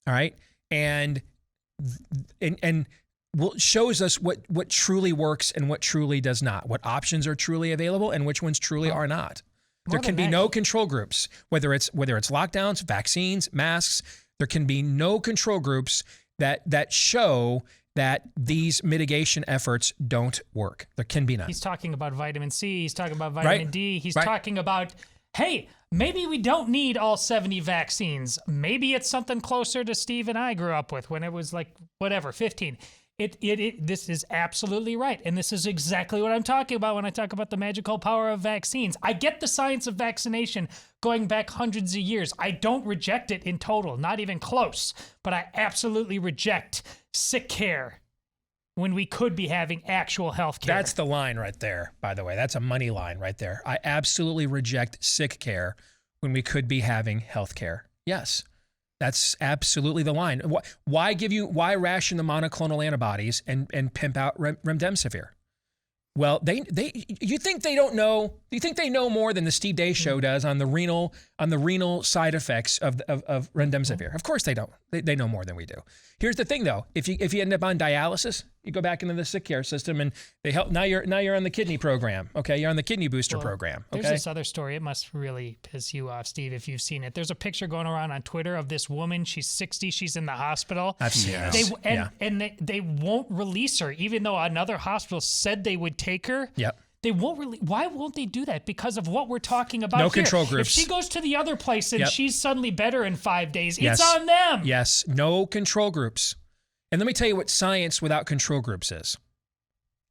All right. And shows us what truly works and what truly does not, what options are truly available and which ones truly are not. There can be no control groups, whether it's lockdowns, vaccines, masks. There can be no control groups that show that these mitigation efforts don't work. There can be none. He's talking about vitamin C. He's talking about vitamin D. He's talking about, hey, maybe we don't need all 70 vaccines. Maybe it's something closer to Steve and I grew up with when it was like, whatever, 15. This is absolutely right. And this is exactly what I'm talking about when I talk about the magical power of vaccines. I get the science of vaccination going back hundreds of years. I don't reject it in total, not even close. But I absolutely reject sick care when we could be having actual health care. That's the line right there, by the way. That's a money line right there. I absolutely reject sick care when we could be having health care. Yes. That's absolutely the line. Why ration the monoclonal antibodies and pimp out remdesivir? Well, you think they don't know? You think they know more than the Steve Deace Show does on the renal side effects of remdesivir? Of course they don't. They know more than we do. Here's the thing, though: if you end up on dialysis, you go back into the sick care system, and they help. Now you're on the kidney program. Okay, you're on the kidney booster program. Okay, there's this other story. It must really piss you off, Steve, if you've seen it. There's a picture going around on Twitter of this woman. She's 60. She's in the hospital. I've seen this. They won't release her, even though another hospital said they would take her. Yep. They won't why won't they do that? Because of what we're talking about here. No control groups. If she goes to the other place and she's suddenly better in 5 days, it's on them. Yes, no control groups. And let me tell you what science without control groups is.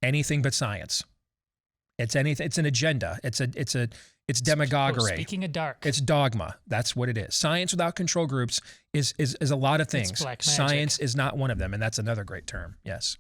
Anything but science. It's anything. It's an agenda. It's demagoguery. Speaking of dark. It's dogma. That's what it is. Science without control groups is a lot of things. It's black magic. Science is not one of them, and that's another great term. Yes.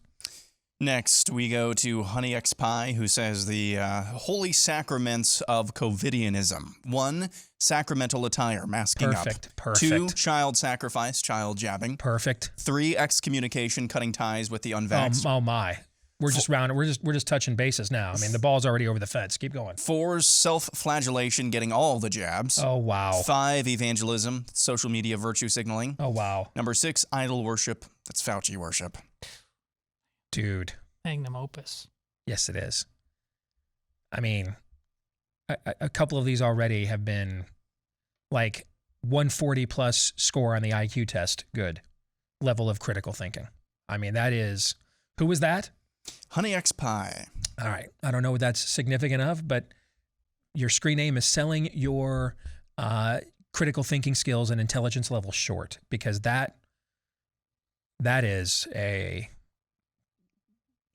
Next, we go to Honey X Pie, who says the holy sacraments of COVIDianism. 1, sacramental attire, masking Perfect. up. Perfect. 2, child sacrifice, child jabbing. Perfect. 3, excommunication, cutting ties with the unvaxxed. Oh my. We're just rounding. We're just touching bases now. I mean, the ball's already over the fence. Keep going. 4, self-flagellation, getting all the jabs. Oh wow. 5, evangelism, social media virtue signaling. Oh wow. Number 6, idol worship. That's Fauci worship. Dude. Magnum opus. Yes, it is. I mean, a couple of these already have been like 140 plus score on the IQ test. Good level of critical thinking. I mean, that is, who was that? Honey X Pie. All right. I don't know what that's significant of, but your screen name is selling your critical thinking skills and intelligence level short, because that is a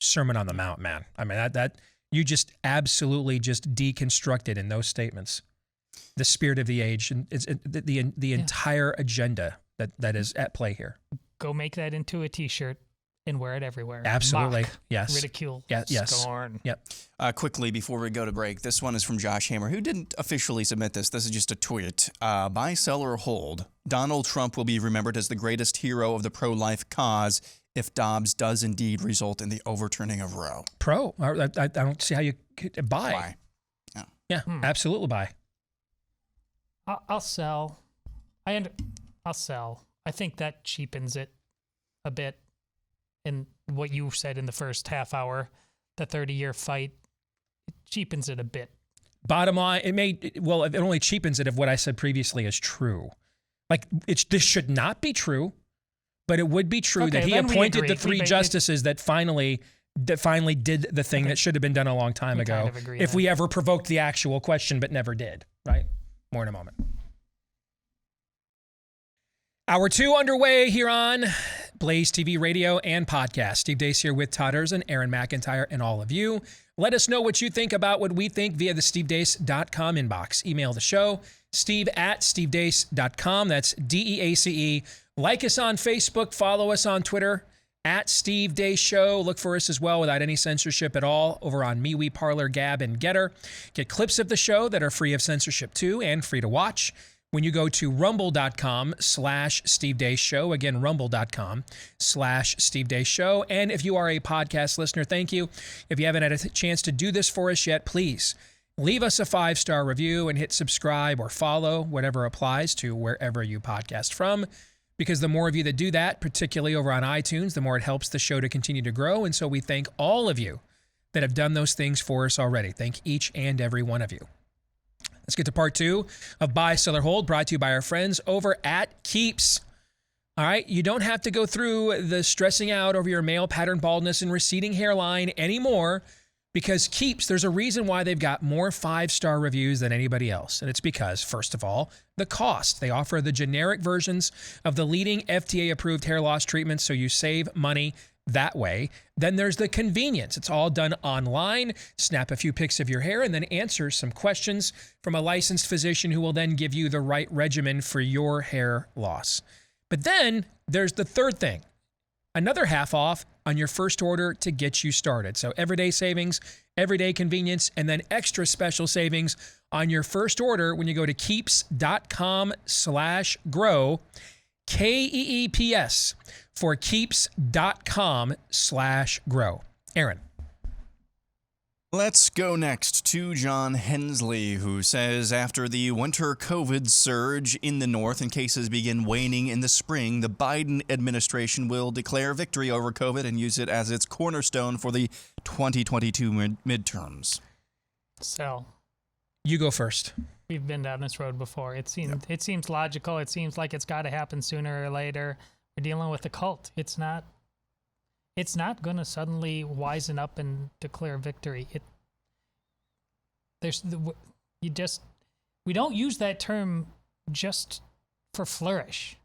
Sermon on the Mount, man. I mean, that you just absolutely just deconstructed in those statements the spirit of the age and it's the entire agenda that is at play here. Go make that into a T-shirt and wear it everywhere. Absolutely. Mock, yes. ridicule. Yes. Scorn. Yep. Quickly, before we go to break, this one is from Josh Hammer, who didn't officially submit this. This is just a tweet. Buy, sell, or hold. Donald Trump will be remembered as the greatest hero of the pro-life cause if Dobbs does indeed result in the overturning of Roe. I don't see how you could buy. Why? Yeah, absolutely buy. I'll sell. I'll sell. I think that cheapens it a bit. And what you said in the first half hour, the 30-year fight, it cheapens it a bit. Bottom line, it only cheapens it if what I said previously is true. Like, this should not be true, but it would be true that he appointed the 3 justices that finally did the thing that should have been done a long time ago. Kind of agree if then. we ever provoked the actual question, but never did, right? More in a moment. Hour 2 underway here on Blaze TV radio and podcast. Steve Deace here with Todd Erzin, Aaron McIntyre, and all of you. Let us know what you think about what we think via the stevedeace.com inbox. Email the show, steve@stevedeace.com. That's DEACE. Like us on Facebook. Follow us on Twitter @Steve Deace Show. Look for us as well without any censorship at all over on MeWe, Parler, Gab, and Getter. Get clips of the show that are free of censorship too and free to watch when you go to rumble.com/Steve Deace Show. Again, rumble.com/Steve Deace Show. And if you are a podcast listener, thank you. If you haven't had a chance to do this for us yet, please leave us a 5-star review and hit subscribe or follow, whatever applies to wherever you podcast from. Because the more of you that do that, particularly over on iTunes, the more it helps the show to continue to grow. And so we thank all of you that have done those things for us already. Thank each and every one of you. Let's get to part 2 of Buy, Sell, or Hold, brought to you by our friends over at Keeps. All right, you don't have to go through the stressing out over your male pattern baldness and receding hairline anymore, because Keeps, there's a reason why they've got more 5-star reviews than anybody else. And it's because, first of all, the cost. They offer the generic versions of the leading FDA-approved hair loss treatments, so you save money that way. Then there's the convenience. It's all done online. Snap a few pics of your hair and then answer some questions from a licensed physician who will then give you the right regimen for your hair loss. But then there's the third thing. Another half off on your first order to get you started. So everyday savings, everyday convenience, and then extra special savings on your first order when you go to keeps.com/grow, KEEPS, for keeps.com/grow. Aaron. Let's go next to John Hensley, who says after the winter COVID surge in the north and cases begin waning in the spring, the Biden administration will declare victory over COVID and use it as its cornerstone for the 2022 midterms. Sell. You go first. We've been down this road before. It seems logical. It seems like it's got to happen sooner or later. We're dealing with a cult. It's not going to suddenly wisen up and declare victory. We don't use that term just for flourish.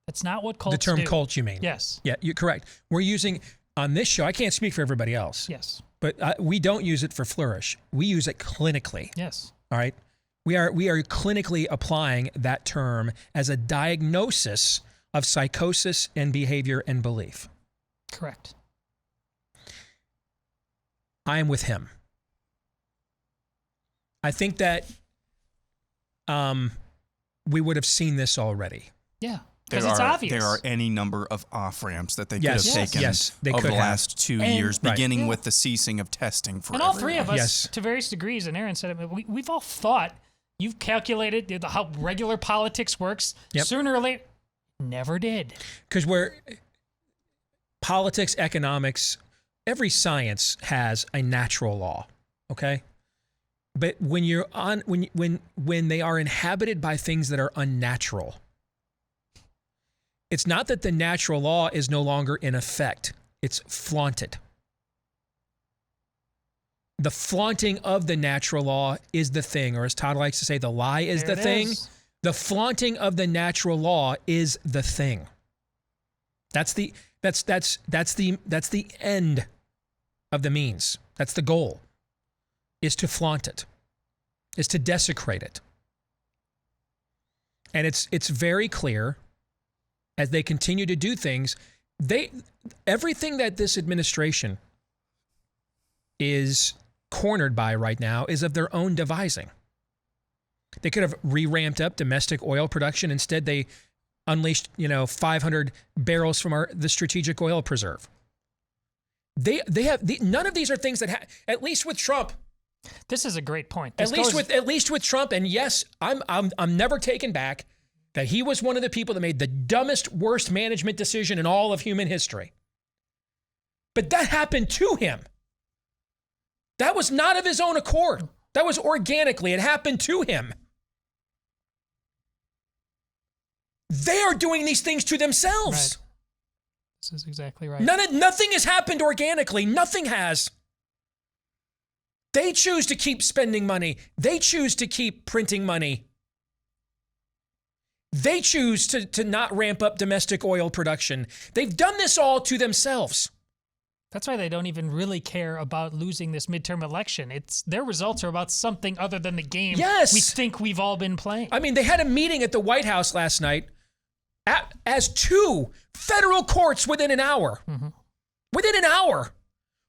That's not what cults do. The term cult, you mean? Yes. Yeah, you're correct. We're using, on this show, I can't speak for everybody else. Yes. But we don't use it for flourish. We use it clinically. Yes. All right? We are clinically applying that term as a diagnosis of psychosis and behavior and belief. Correct. I am with him. I think that we would have seen this already. Yeah, because it's obvious. There are any number of off-ramps that they could Yes. have taken Yes, they over could the have. last 2 And- years, Right. beginning with the ceasing of testing for And all everyone. three of us, Yes. to various degrees, and Aaron said it, we've all thought, you've calculated how regular politics works. Yep. Sooner or later, never did. Because politics, economics, every science has a natural law, okay? But when you're on when they are inhabited by things that are unnatural, it's not that the natural law is no longer in effect. It's flaunted. The flaunting of the natural law is the thing, or as Todd likes to say, the lie is There the it thing. is. The flaunting of the natural law is the thing. That's the end of the means. That's the goal, is to flaunt it, is to desecrate it. And it's very clear as they continue to do things, everything that this administration is cornered by right now is of their own devising. They could have re-ramped up domestic oil production. Instead, they unleashed, 500 barrels from the strategic oil preserve. None of these are things that at least with Trump. This is a great point. At least with Trump, and yes, I'm never taken back that he was one of the people that made the dumbest, worst management decision in all of human history. But that happened to him. That was not of his own accord. That was organically. It happened to him. They are doing these things to themselves. Right. This is exactly right. Nothing has happened organically. Nothing has. They choose to keep spending money. They choose to keep printing money. They choose to not ramp up domestic oil production. They've done this all to themselves. That's why they don't even really care about losing this midterm election. Their results are about something other than the game Yes. we think we've all been playing. I mean, they had a meeting at the White House last night as 2 federal courts within an hour. Mm-hmm. Within an hour.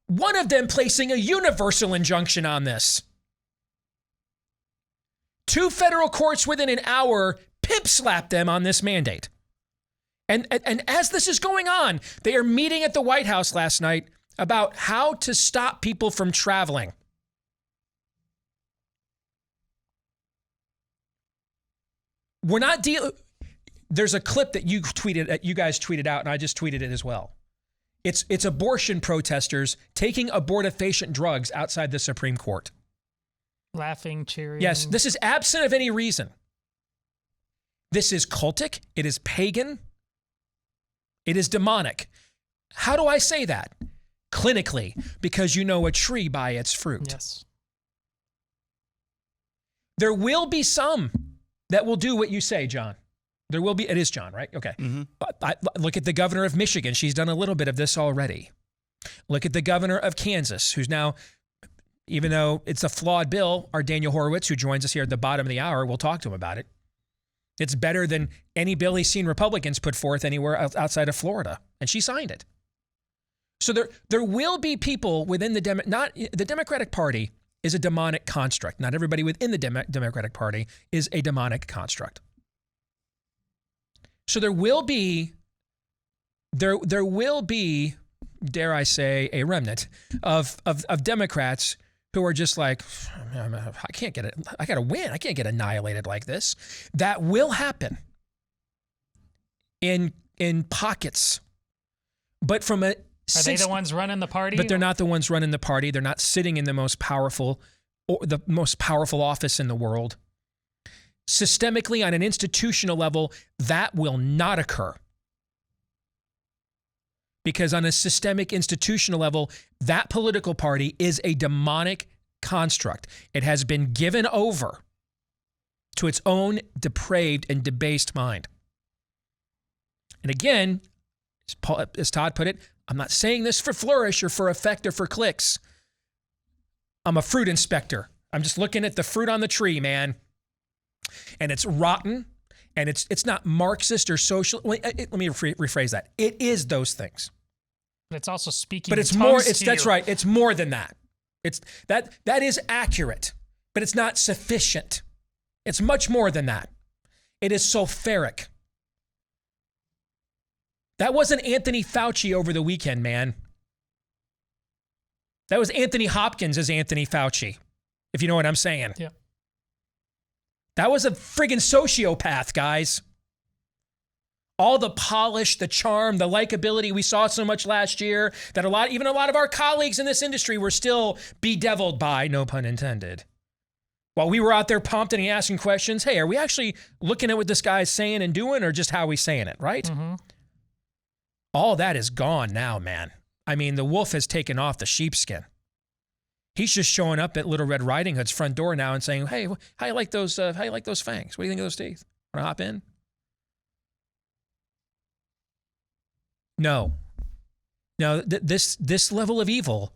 One of them placing a universal injunction on this. 2 federal courts within an hour pimp slapped them on this mandate. And as this is going on, they are meeting at the White House last night about how to stop people from traveling. We're not dealing. There's a clip that you guys tweeted out, and I just tweeted it as well. It's abortion protesters taking abortifacient drugs outside the Supreme Court. Laughing, cheering. Yes, this is absent of any reason. This is cultic. It is pagan. It is demonic. How do I say that? Clinically, because you know a tree by its fruit. Yes. There will be some that will do what you say, John. There will be. It is John, right? Okay. Mm-hmm. Look at the governor of Michigan. She's done a little bit of this already. Look at the governor of Kansas, who's now, even though it's a flawed bill, our Daniel Horowitz, who joins us here at the bottom of the hour, we'll talk to him about it. It's better than any bill he's seen Republicans put forth anywhere outside of Florida, and she signed it. So there will be people within the Democratic Party is a demonic construct. Not everybody within the Democratic Party is a demonic construct. So there will be, dare I say, a remnant of Democrats who are just like, I can't get it. I got to win. I can't get annihilated like this. That will happen in pockets. But from a Are they the ones running the party? But they're not the ones running the party. They're not sitting in the most powerful office in the world. Systemically, on an institutional level, that will not occur. Because on a systemic institutional level, that political party is a demonic construct. It has been given over to its own depraved and debased mind. And again, as Todd put it, I'm not saying this for flourish or for effect or for clicks. I'm a fruit inspector. I'm just looking at the fruit on the tree, man. And it's rotten, and it's not Marxist or social. Let me rephrase that. It is those things. But it's also speaking. But it's in more. tongues to That's you. right. It's more than that. It's that is accurate, but it's not sufficient. It's much more than that. It is sulfuric. That wasn't Anthony Fauci over the weekend, man. That was Anthony Hopkins as Anthony Fauci, if you know what I'm saying. Yeah. That was a friggin' sociopath, guys. All the polish, the charm, the likability we saw so much last year that even a lot of our colleagues in this industry were still bedeviled by, no pun intended. While we were out there prompting and asking questions, hey, are we actually looking at what this guy's saying and doing or just how he's saying it, right? Mm-hmm. All that is gone now, man. I mean, the wolf has taken off the sheepskin. He's just showing up at Little Red Riding Hood's front door now and saying, "Hey, how you like those? How you like those fangs? What do you think of those teeth? Want to hop in?" No. This level of evil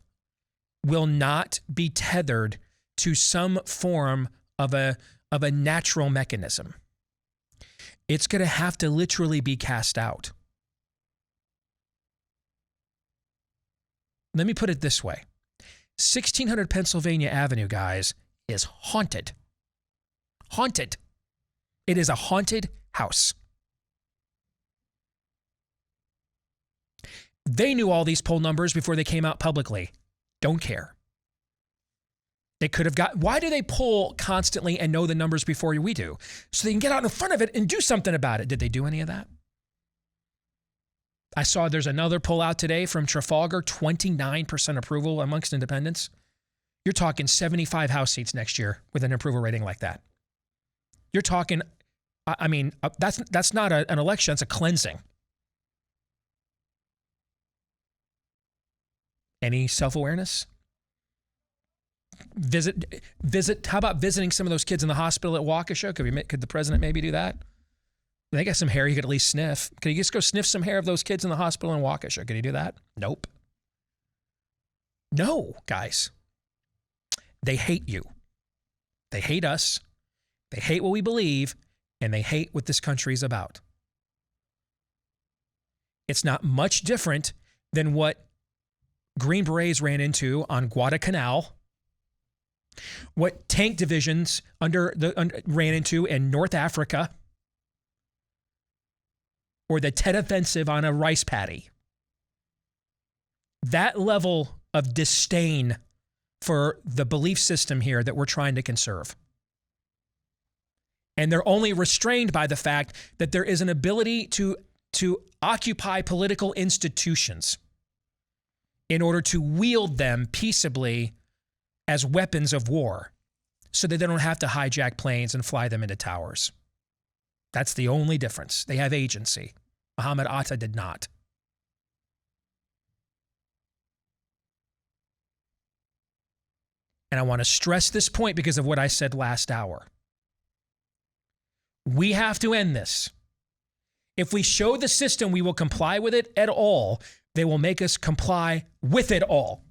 will not be tethered to some form of a natural mechanism. It's going to have to literally be cast out. Let me put it this way. 1600 Pennsylvania Avenue, guys, is haunted. Haunted. It is a haunted house. They knew all these poll numbers before they came out publicly. Don't care. They could have why do they poll constantly and know the numbers before we do? So they can get out in front of it and do something about it. Did they do any of that? I saw there's another poll out today from Trafalgar, 29% approval amongst independents. You're talking 75 House seats next year with an approval rating like that. You're talking, I mean, that's not an election, it's a cleansing. Any self-awareness? Visit. How about visiting some of those kids in the hospital at Waukesha? Could the president maybe do that? They got some hair he could at least sniff. Could he just go sniff some hair of those kids in the hospital in Waukesha? Could he do that? Nope. No, guys. They hate you. They hate us. They hate what we believe, and they hate what this country is about. It's not much different than what Green Berets ran into on Guadalcanal, what tank divisions ran into in North Africa, or the Tet Offensive on a rice paddy. That level of disdain for the belief system here that we're trying to conserve. And they're only restrained by the fact that there is an ability to occupy political institutions in order to wield them peaceably as weapons of war so that they don't have to hijack planes and fly them into towers. That's the only difference. They have agency. Muhammad Atta did not. And I want to stress this point because of what I said last hour. We have to end this. If we show the system we will comply with it at all, they will make us comply with it all.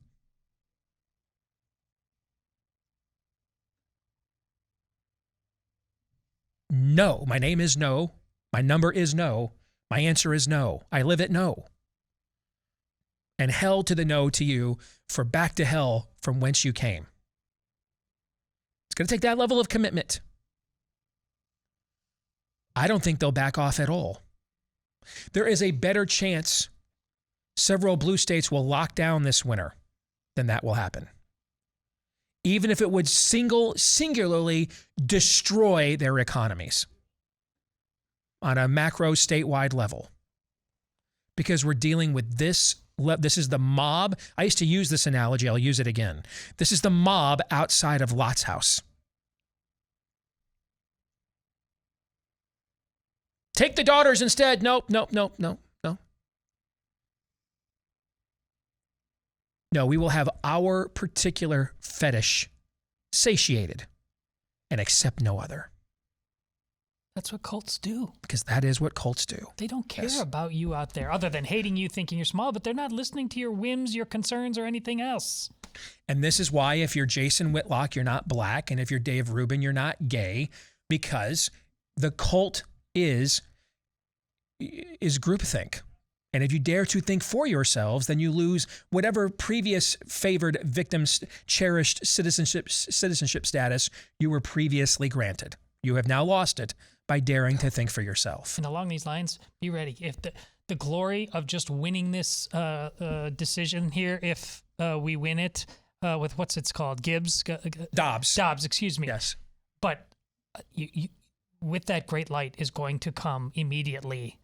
No. My name is no. My number is no. My answer is no. I live at no. And hell to the no to you, for back to hell from whence you came. It's going to take that level of commitment. I don't think they'll back off at all. There is a better chance several blue states will lock down this winter than that will happen. Even if it would singularly destroy their economies on a macro statewide level. Because we're dealing with this is the mob. I used to use this analogy. I'll use it again. This is the mob outside of Lot's house. Take the daughters instead. Nope. No, we will have our particular fetish satiated and accept no other. That's what cults do. Because that is what cults do. They don't care about you out there other than hating you, thinking you're small, but they're not listening to your whims, your concerns, or anything else. And this is why if you're Jason Whitlock, you're not black. And if you're Dave Rubin, you're not gay. Because the cult is groupthink. And if you dare to think for yourselves, then you lose whatever previous favored victims cherished citizenship status you were previously granted. You have now lost it by daring to think for yourself. And along these lines, be ready. If the glory of just winning this decision here, if we win it with what's it's called, Dobbs, excuse me. Yes. But you, with that great light is going to come immediately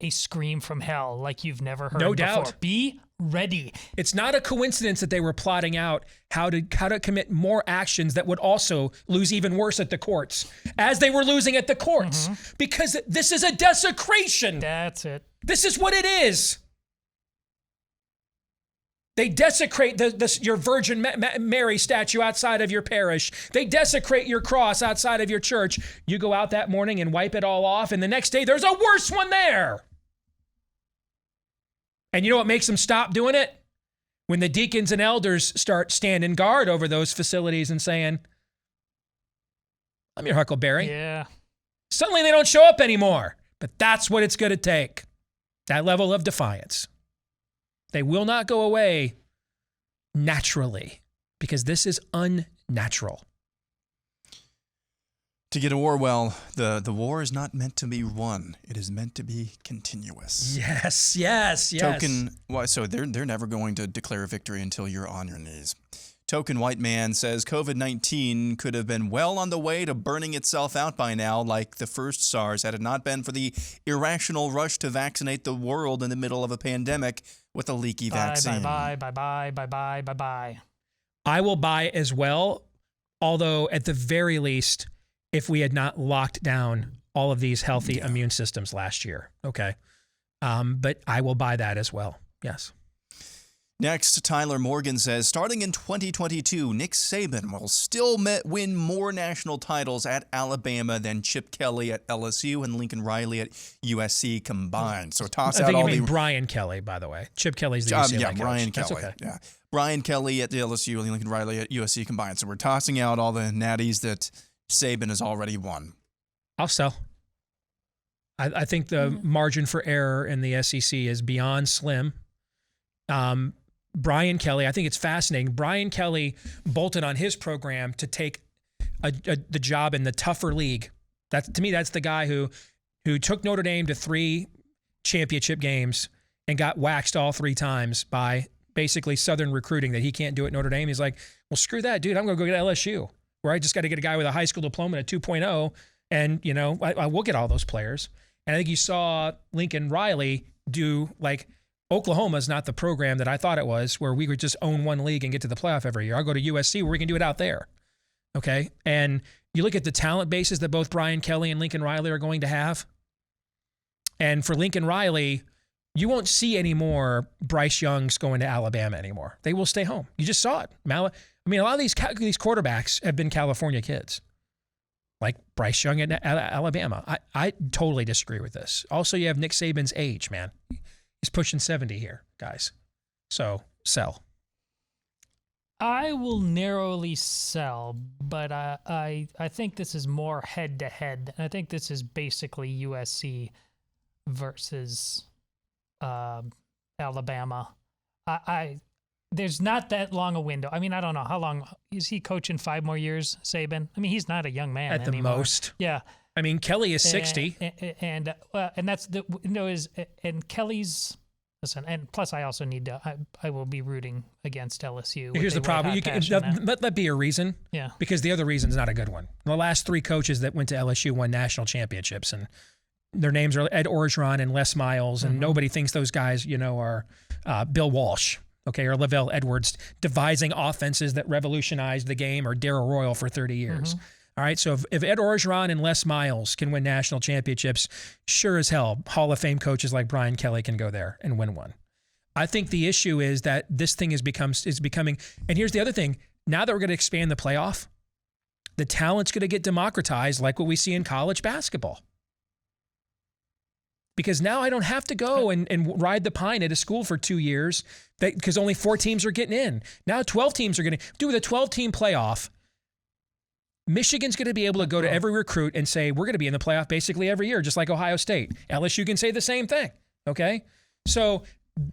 a scream from hell like you've never heard No before. doubt. Be ready. It's not a coincidence that they were plotting out how to commit more actions that would also lose even worse at the courts, as they were losing at the courts, because this is a desecration. That's it. This is what it is. They desecrate your Virgin Mary statue outside of your parish. They desecrate your cross outside of your church. You go out that morning and wipe it all off, and the next day there's a worse one there. And you know what makes them stop doing it? When the deacons and elders start standing guard over those facilities and saying, I'm your Huckleberry. Yeah. Suddenly they don't show up anymore. But that's what it's going to take. That level of defiance. They will not go away naturally because this is unnatural. To get Orwell, the war is not meant to be won. It is meant to be continuous. Yes. So they're never going to declare a victory until you're on your knees. Token white man says COVID-19 could have been well on the way to burning itself out by now, like the first SARS, had it not been for the irrational rush to vaccinate the world in the middle of a pandemic with a leaky vaccine. Bye. I will buy as well, although at the very least, if we had not locked down all of these healthy immune systems last year. Okay. But I will buy that as well. Yes. Next, Tyler Morgan says, starting in 2022, Nick Saban will still win more national titles at Alabama than Chip Kelly at LSU and Lincoln Riley at USC combined. So toss I out think all you mean the... Brian Kelly, by the way. Chip Kelly's the UCLA coach. Brian That's Kelly. okay. Yeah. Brian Kelly at the LSU and Lincoln Riley at USC combined. So we're tossing out all the natties that Saban has already won. I'll sell. I think the margin for error in the SEC is beyond slim. Brian Kelly, I think it's fascinating. Brian Kelly bolted on his program to take the job in the tougher league. To me, that's the guy who took Notre Dame to 3 championship games and got waxed all 3 times by basically Southern recruiting that he can't do at Notre Dame. He's like, well, screw that, dude. I'm going to go get LSU, where I just got to get a guy with a high school diploma and a 2.0, and, I will get all those players. And I think you saw Lincoln Riley do, like, Oklahoma's not the program that I thought it was, where we could just own one league and get to the playoff every year. I'll go to USC where we can do it out there. Okay. And you look at the talent bases that both Brian Kelly and Lincoln Riley are going to have. And for Lincoln Riley, you won't see any more Bryce Youngs going to Alabama anymore. They will stay home. You just saw it. A lot of these quarterbacks have been California kids, like Bryce Young at Alabama. I totally disagree with this. Also, you have Nick Saban's age, man. He's pushing 70 here, guys. So, sell. I will narrowly sell, but I think this is more head-to-head. I think this is basically USC versus Alabama. There's not that long a window. I don't know. How long? Is he coaching 5 more years, Saban? He's not a young man at anymore. the most. Yeah. Kelly is 60. And that's the and Kelly's, listen, and plus I also need to, I will be rooting against LSU. Here's the problem. Let that be a reason. Yeah. Because the other reason is not a good one. The last 3 coaches that went to LSU won national championships, and their names are Ed Orgeron and Les Miles, and nobody thinks those guys, are Bill Walsh, okay, or Lavelle Edwards devising offenses that revolutionized the game, or Darryl Royal for 30 years. All right, so if Ed Orgeron and Les Miles can win national championships, sure as hell, Hall of Fame coaches like Brian Kelly can go there and win one. I think the issue is that this thing is becoming, and here's the other thing, now that we're going to expand the playoff, the talent's going to get democratized like what we see in college basketball. Because now I don't have to go and ride the pine at a school for 2 years because only 4 teams are getting in. Now 12 teams are going to do with a 12-team playoff. Michigan's going to be able to go to every recruit and say, we're going to be in the playoff basically every year, just like Ohio State. LSU can say the same thing, okay? So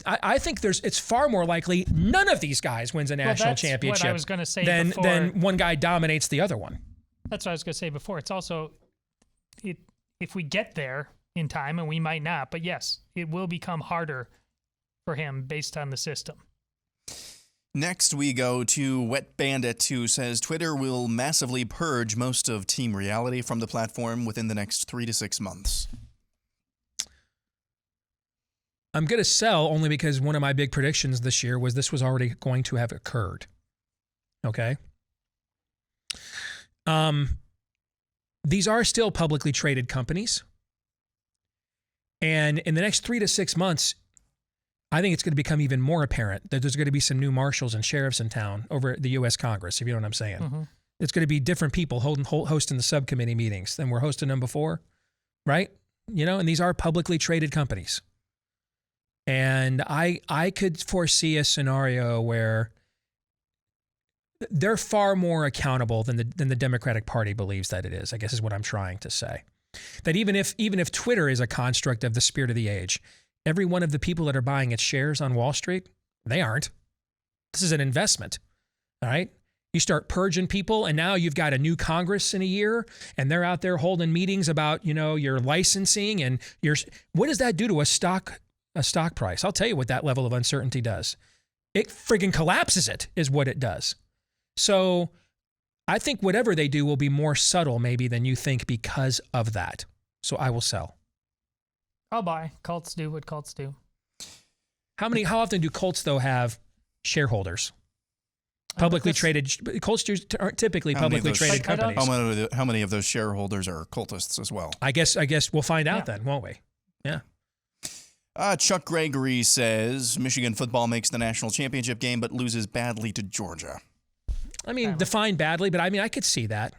I think it's far more likely none of these guys wins a national championship what I was gonna say than before. one guy dominates the other one. That's what I was going to say before. It's also, if we get there in time, and we might not, but yes, it will become harder for him based on the system. Next, we go to Wet Bandit, who says Twitter will massively purge most of Team Reality from the platform within the next 3 to 6 months. I'm going to sell only because one of my big predictions this year was this was already going to have occurred. Okay? These are still publicly traded companies. And in the next 3 to 6 months, I think it's going to become even more apparent that there's going to be some new marshals and sheriffs in town over at the U.S. Congress, if you know what I'm saying. Mm-hmm. It's going to be different people hosting the subcommittee meetings than were hosting them before, right? And these are publicly traded companies. And I could foresee a scenario where they're far more accountable than the Democratic Party believes that it is, I guess is what I'm trying to say. That even if Twitter is a construct of the spirit of the age, every one of the people that are buying its shares on Wall Street, they aren't. This is an investment, all right? You start purging people, and now you've got a new Congress in a year, and they're out there holding meetings about, your licensing and what does that do to a stock price? I'll tell you what that level of uncertainty does. It friggin' collapses it, is what it does. So I think whatever they do will be more subtle maybe than you think because of that. So I will sell. I'll buy. Cults do what cults do. How often do cults though have shareholders? Publicly traded cults aren't typically publicly traded companies. How many of those shareholders are cultists as well? I guess we'll find out then, won't we? Yeah. Chuck Gregory says Michigan football makes the national championship game but loses badly to Georgia. I mean, define badly, but I could see that.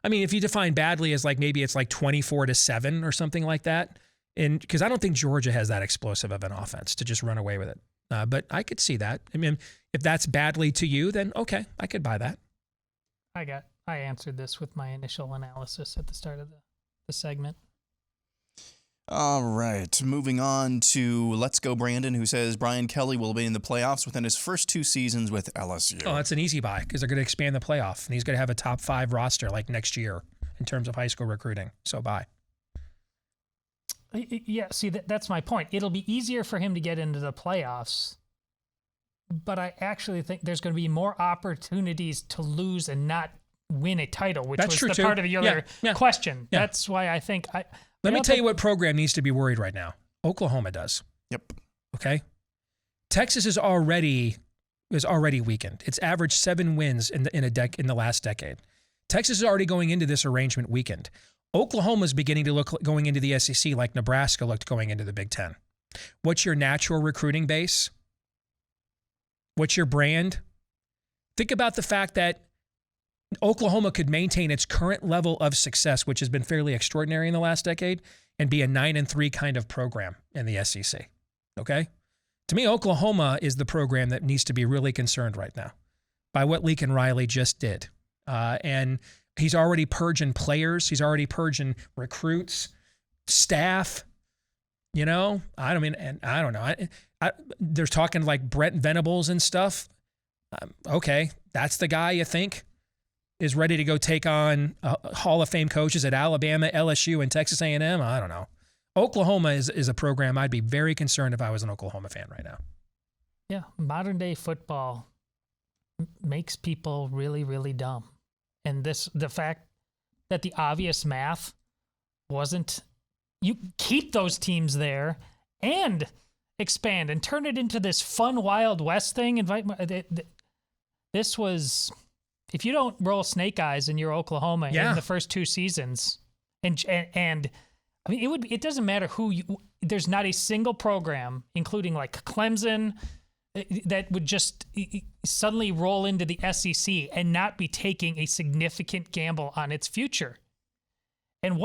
If you define badly as maybe it's 24-7 or something like that, and because I don't think Georgia has that explosive of an offense to just run away with it. But I could see that. I mean, if that's badly to you, then okay, I could buy that. I answered this with my initial analysis at the start of the segment. All right, moving on to Let's Go Brandon, who says Brian Kelly will be in the playoffs within his first 2 seasons with LSU. Oh, that's an easy buy because they're going to expand the playoff, and he's going to have a top 5 roster next year in terms of high school recruiting. So buy. Yeah, see, that's my point. It'll be easier for him to get into the playoffs, but I actually think there's going to be more opportunities to lose and not win a title, which was the part of the other question. Yeah. That's why I think Let me tell you what program needs to be worried right now. Oklahoma does. Yep. Okay. Texas is already weakened. It's averaged 7 wins in the last decade. Texas is already going into this arrangement weakened. Oklahoma's beginning to look going into the SEC like Nebraska looked going into the Big Ten. What's your natural recruiting base? What's your brand? Think about the fact that Oklahoma could maintain its current level of success, which has been fairly extraordinary in the last decade, and be a 9-3 kind of program in the SEC. Okay? To me, Oklahoma is the program that needs to be really concerned right now by what Lincoln Riley just did. And he's already purging players. He's already purging recruits, staff. I don't know. They're talking like Brent Venables and stuff. Okay, that's the guy you think is ready to go take on Hall of Fame coaches at Alabama, LSU, and Texas A&M? I don't know. Oklahoma is a program I'd be very concerned if I was an Oklahoma fan right now. Yeah, modern day football makes people really, really dumb. And the fact that the obvious math wasn't, you keep those teams there and expand and turn it into this fun Wild West thing. This was, if you don't roll snake eyes in your Oklahoma in the first 2 seasons, and I mean, it doesn't matter there's not a single program, including like Clemson, that would just suddenly roll into the SEC and not be taking a significant gamble on its future. And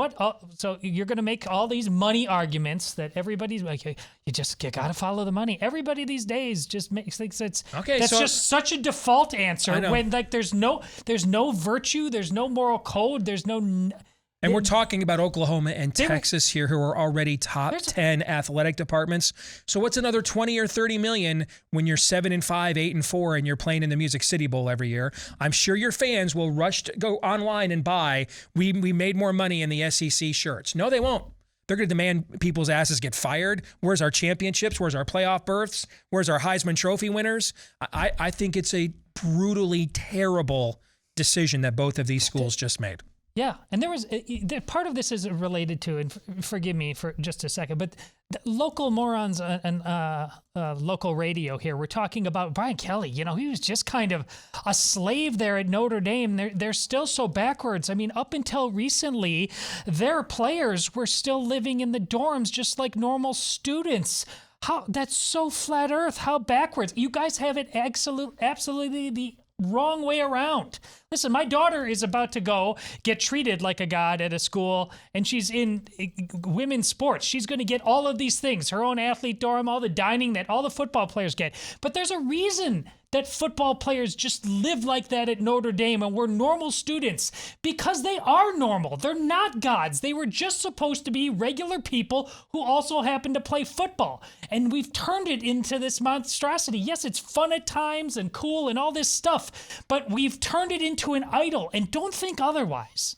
so you're going to make all these money arguments that everybody's like, you got to follow the money. Everybody these days just thinks that's just such a default answer when there's no virtue, there's no moral code, there's no. And we're talking about Oklahoma and Texas here, who are already top 10 athletic departments. So what's another 20 or 30 million when you're 7-5, 8-4, and you're playing in the Music City Bowl every year? I'm sure your fans will rush to go online and buy, we made more money in the SEC shirts. No, they won't. They're going to demand people's asses get fired. Where's our championships? Where's our playoff berths? Where's our Heisman Trophy winners? I think it's a brutally terrible decision that both of these schools just made. Yeah, and there was part of this is related to, and forgive me for just a second, but the local morons and local radio here, we're talking about Brian Kelly. You know, he was just kind of a slave there at Notre Dame. They're still so backwards. I mean, up until recently, their players were still living in the dorms just like normal students. How that's so flat earth. How backwards. You guys have it absolutely the wrong way around. Listen, my daughter is about to go get treated like a god at a school, and she's in women's sports. She's going to get all of these things, her own athlete dorm, all the dining that all the football players get. But there's a reason that football players just live like that at Notre Dame, and we're normal students because they are normal. They're not gods. They were just supposed to be regular people who also happen to play football. And we've turned it into this monstrosity. Yes, it's fun at times and cool and all this stuff, but we've turned it into an idol, and don't think otherwise.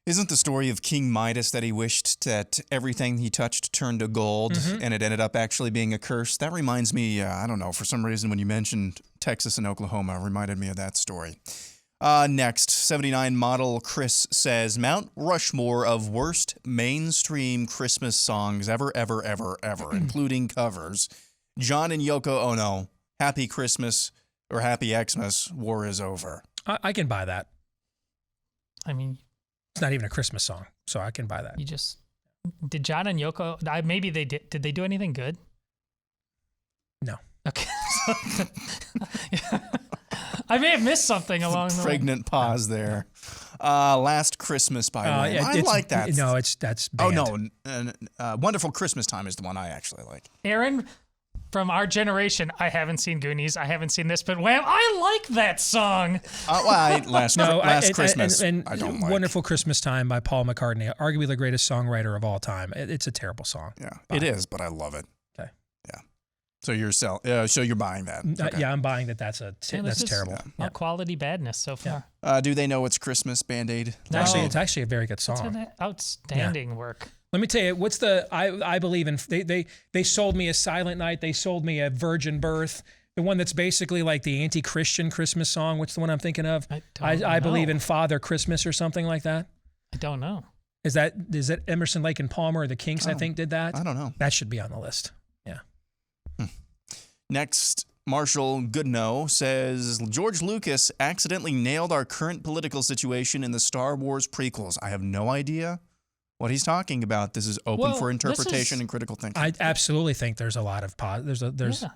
Isn't the story of King Midas that he wished that everything he touched turned to gold, and it ended up actually being a curse? That reminds me, I don't know, for some reason when you mentioned Texas and Oklahoma, it reminded me of that story. Next, 79 model Chris says, Mount Rushmore of worst mainstream Christmas songs ever, including covers. John and Yoko Ono, Happy Christmas or Happy Xmas, War is Over. I can buy that. I mean, it's not even a Christmas song, so I can buy that. Did John and Yoko, maybe they did they do anything good? No. Okay. I may have missed something along the way. Pregnant pause there. Last Christmas by Wham. I like that. No, that's banned. Oh, no. Wonderful Christmas Time is the one I actually like. Aaron, from our generation, I haven't seen Goonies. I haven't seen this, but Wham, I like that song. Last Christmas, and I don't like. Wonderful Christmas Time by Paul McCartney, arguably the greatest songwriter of all time. It's a terrible song. Yeah, it is, but I love it. Okay. Yeah. So you're buying that. Okay. Yeah, I'm buying that. That's terrible. Yeah. Quality badness so far. Yeah. Do they know it's Christmas, Band-Aid? No. It's actually a very good song. It's an outstanding work. Let me tell you, I believe in, they sold me a Silent Night. They sold me a Virgin Birth. The one that's basically like the anti-Christian Christmas song. What's the one I'm thinking of? I believe in Father Christmas or something like that. I don't know. Is that Emerson, Lake and Palmer or the Kinks, I think, did that? I don't know. That should be on the list. Yeah. Next, Marshall Goodnow says, George Lucas accidentally nailed our current political situation in the Star Wars prequels. I have no idea what he's talking about. This is open for interpretation and critical thinking. I absolutely think there's a lot of there's the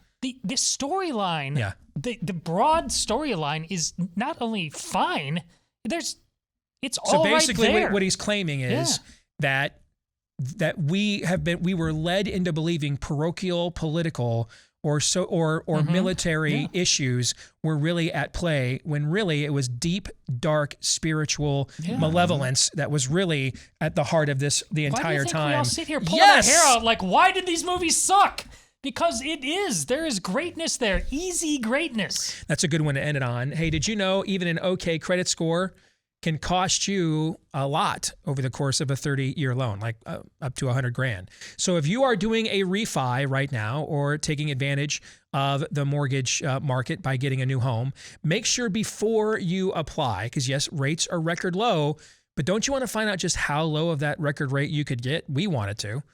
storyline. Yeah. The broad storyline is not only fine. It's so all basically right there. what he's claiming is that we were led into believing parochial, political, or military issues were really at play, when really it was deep, dark, spiritual malevolence that was really at the heart of this the entire time. We all sit here pulling our hair out like, why did these movies suck? Because there is greatness there, easy greatness. That's a good one to end it on. Hey, did you know even an okay credit score can cost you a lot over the course of a 30-year loan, like up to $100,000. So if you are doing a refi right now or taking advantage of the mortgage market by getting a new home, make sure before you apply, because yes, rates are record low, but don't you want to find out just how low of that record rate you could get? We wanted to.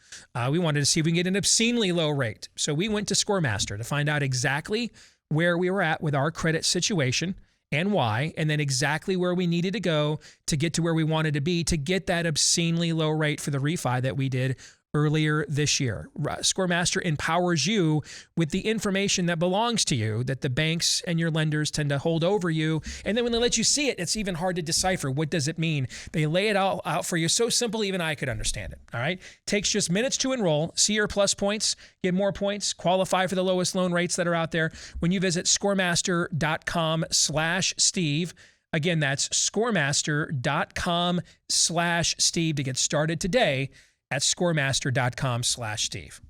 We wanted to see if we can get an obscenely low rate. So we went to ScoreMaster to find out exactly where we were at with our credit situation and why, and then exactly where we needed to go to get to where we wanted to be to get that obscenely low rate for the refi that we did earlier this year. ScoreMaster empowers you with the information that belongs to you, that the banks and your lenders tend to hold over you. And then when they let you see it, it's even hard to decipher. What does it mean? They lay it all out for you so simple, even I could understand it. All right. Takes just minutes to enroll. See your plus points, get more points, qualify for the lowest loan rates that are out there when you visit scoremaster.com/Steve. Again, that's scoremaster.com/Steve to get started today at scoremaster.com/Steve.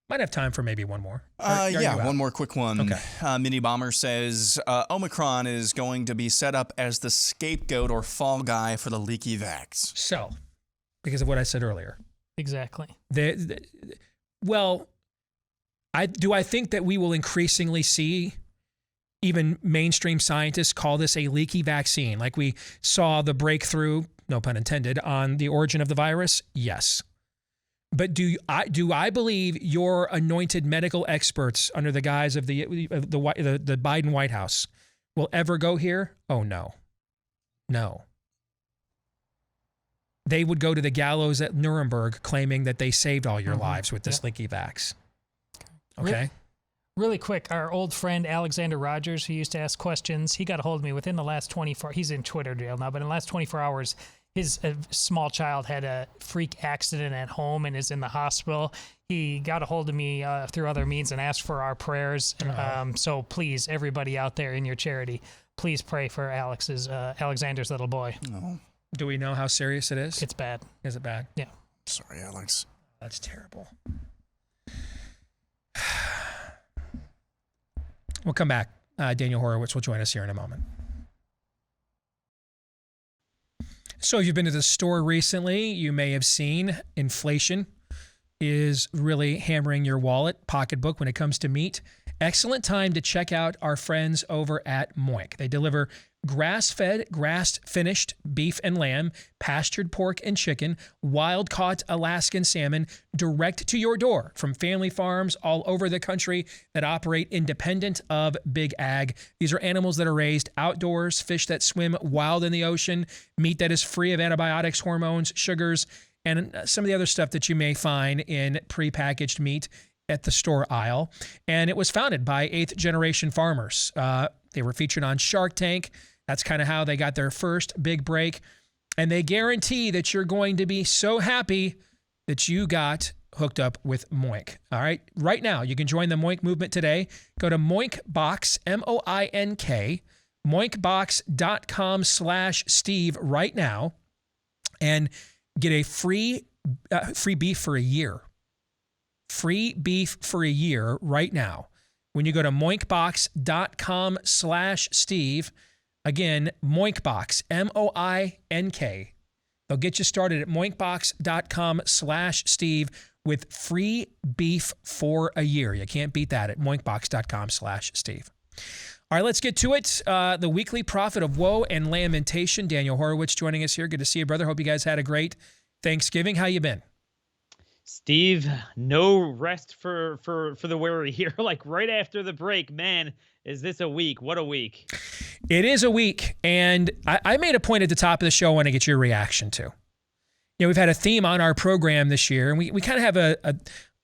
Might have time for maybe one more. One more quick one. Okay. Mini Bomber says Omicron is going to be set up as the scapegoat or fall guy for the leaky vax. So, because of what I said earlier. Exactly. I think that we will increasingly see even mainstream scientists call this a leaky vaccine, like we saw the breakthrough, no pun intended, on the origin of the virus? Yes. But do I believe your anointed medical experts under the guise of the Biden White House will ever go here? Oh, no. No. They would go to the gallows at Nuremberg claiming that they saved all your lives with this leaky vax. Okay? Really quick, our old friend Alexander Rogers, who used to ask questions, he got a hold of me within the last 24 he's in Twitter jail now, but in the last 24 hours, his small child had a freak accident at home and is in the hospital. He got a hold of me through other means and asked for our prayers. So please, everybody out there in your charity, please pray for Alexander's little boy. No. Do we know how serious it is? It's bad. Is it bad? Yeah. Sorry, Alex. That's terrible. We'll come back. Daniel Horowitz will join us here in a moment. So if you've been to the store recently, you may have seen inflation is really hammering your wallet, pocketbook when it comes to meat. Excellent time to check out our friends over at Moink. They deliver grass-fed, grass-finished beef and lamb, pastured pork and chicken, wild-caught Alaskan salmon direct to your door from family farms all over the country that operate independent of big ag. These are animals that are raised outdoors, fish that swim wild in the ocean, meat that is free of antibiotics, hormones, sugars, and some of the other stuff that you may find in prepackaged meat at the store aisle. And it was founded by 8th-generation farmers. They were featured on Shark Tank. That's kind of how they got their first big break. And they guarantee that you're going to be so happy that you got hooked up with Moink. All right. Right now, you can join the Moink movement today. Go to Moinkbox, M-O-I-N-K, moinkbox.com/Steve right now and get a free beef for a year. Free beef for a year right now. When you go to moinkbox.com/Steve, again, Moinkbox, M-O-I-N-K. They'll get you started at moinkbox.com/Steve with free beef for a year. You can't beat that at moinkbox.com/Steve. All right, let's get to it. The weekly prophet of woe and lamentation, Daniel Horowitz joining us here. Good to see you, brother. Hope you guys had a great Thanksgiving. How you been? Steve, no rest for the weary here. Like right after the break, man, is this a week? What a week. It is a week. And I made a point at the top of the show I want to get your reaction to. You know, we've had a theme on our program this year, and we kind of have a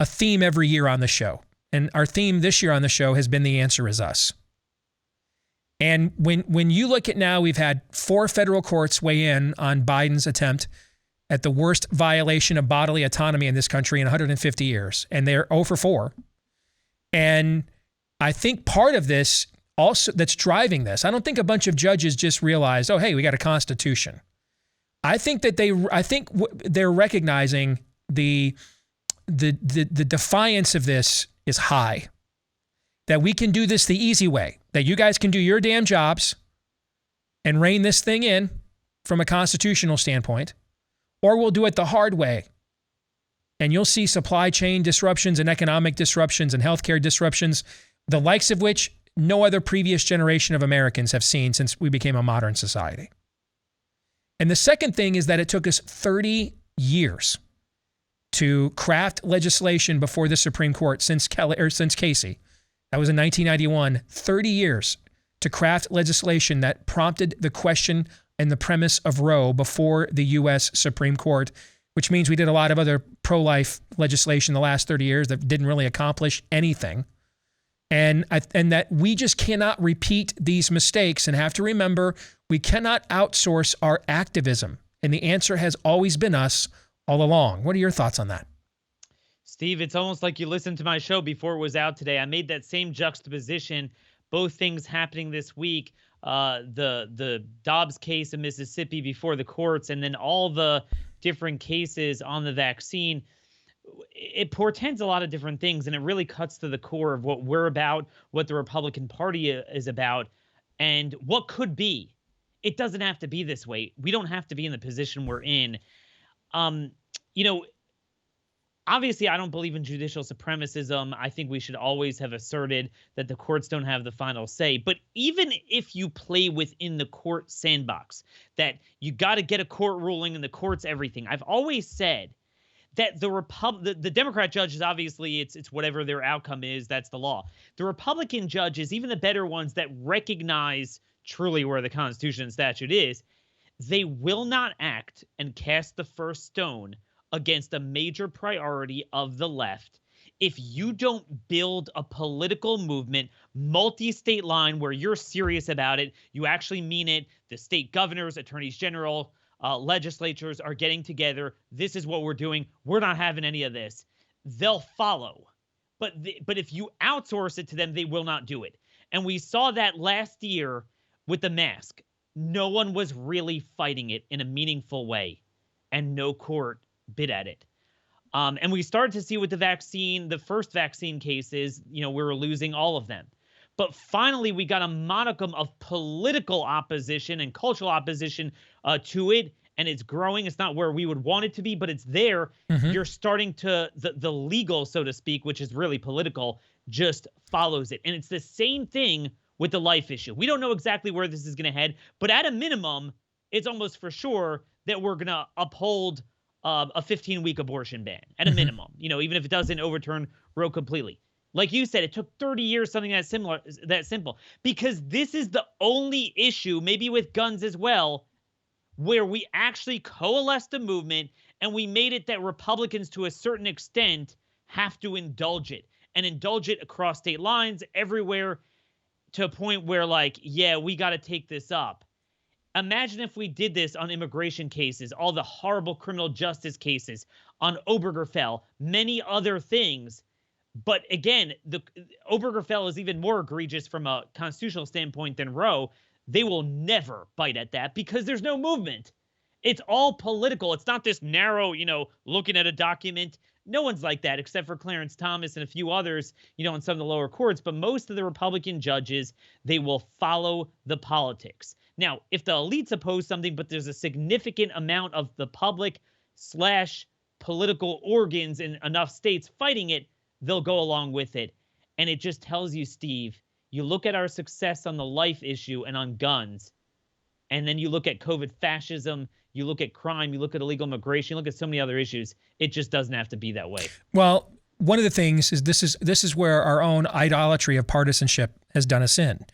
theme every year on the show. And our theme this year on the show has been The Answer Is Us. And when you look at now, we've had 4 federal courts weigh in on Biden's attempt at the worst violation of bodily autonomy in this country in 150 years. And they're 0 for 4. And I think part of this also that's driving this, I don't think a bunch of judges just realized, oh, hey, we got a constitution. I think they're recognizing the defiance of this is high. That we can do this the easy way. That you guys can do your damn jobs and rein this thing in from a constitutional standpoint. Or we'll do it the hard way. And you'll see supply chain disruptions and economic disruptions and healthcare disruptions, the likes of which no other previous generation of Americans have seen since we became a modern society. And the second thing is that it took us 30 years to craft legislation before the Supreme Court since Casey. That was in 1991. 30 years to craft legislation that prompted the question and the premise of Roe before the U.S. Supreme Court, which means we did a lot of other pro-life legislation the last 30 years that didn't really accomplish anything. And that we just cannot repeat these mistakes and have to remember we cannot outsource our activism. And the answer has always been us all along. What are your thoughts on that? Steve, it's almost like you listened to my show before it was out today. I made that same juxtaposition, both things happening this week. the Dobbs case in Mississippi before the courts, and then all the different cases on the vaccine, it portends a lot of different things, and it really cuts to the core of what we're about, what the Republican Party is about, and what could be. It doesn't have to be this way. We don't have to be in the position we're in. Obviously, I don't believe in judicial supremacism. I think we should always have asserted that the courts don't have the final say. But even if you play within the court sandbox, that you got to get a court ruling and the court's everything, I've always said that the Democrat judges, obviously, it's whatever their outcome is, that's the law. The Republican judges, even the better ones that recognize truly where the Constitution and statute is, they will not act and cast the first stone against a major priority of the left if you don't build a political movement, multi-state line, where you're serious about it, you actually mean it, the state governors, attorneys general, legislatures are getting together, this is what we're doing, we're not having any of this, they'll follow. But if you outsource it to them, they will not do it. And we saw that last year with the mask. No one was really fighting it in a meaningful way, and no court bid at it. And we started to see with the vaccine, the first vaccine cases, we were losing all of them. But finally, we got a modicum of political opposition and cultural opposition to it, and it's growing. It's not where we would want it to be, but it's there. Mm-hmm. You're starting to, the legal, so to speak, which is really political, just follows it. And it's the same thing with the life issue. We don't know exactly where this is going to head, but at a minimum, it's almost for sure that we're going to uphold a 15-week abortion ban at a minimum, even if it doesn't overturn Roe completely. Like you said, it took 30 years, something that simple, because this is the only issue, maybe with guns as well, where we actually coalesced a movement and we made it that Republicans, to a certain extent, have to indulge it, and indulge it across state lines everywhere, to a point where, we got to take this up. Imagine if we did this on immigration cases, all the horrible criminal justice cases, on Obergefell, many other things. But again, the Obergefell is even more egregious from a constitutional standpoint than Roe. They will never bite at that because there's no movement. It's all political. It's not this narrow, looking at a document. No one's like that except for Clarence Thomas and a few others, in some of the lower courts. But most of the Republican judges, they will follow the politics. Now, if the elites oppose something, but there's a significant amount of the public / political organs in enough states fighting it, they'll go along with it. And it just tells you, Steve, you look at our success on the life issue and on guns, and then you look at COVID fascism, you look at crime, you look at illegal immigration, you look at so many other issues. It just doesn't have to be that way. Well, one of the things is this is where our own idolatry of partisanship has done us in.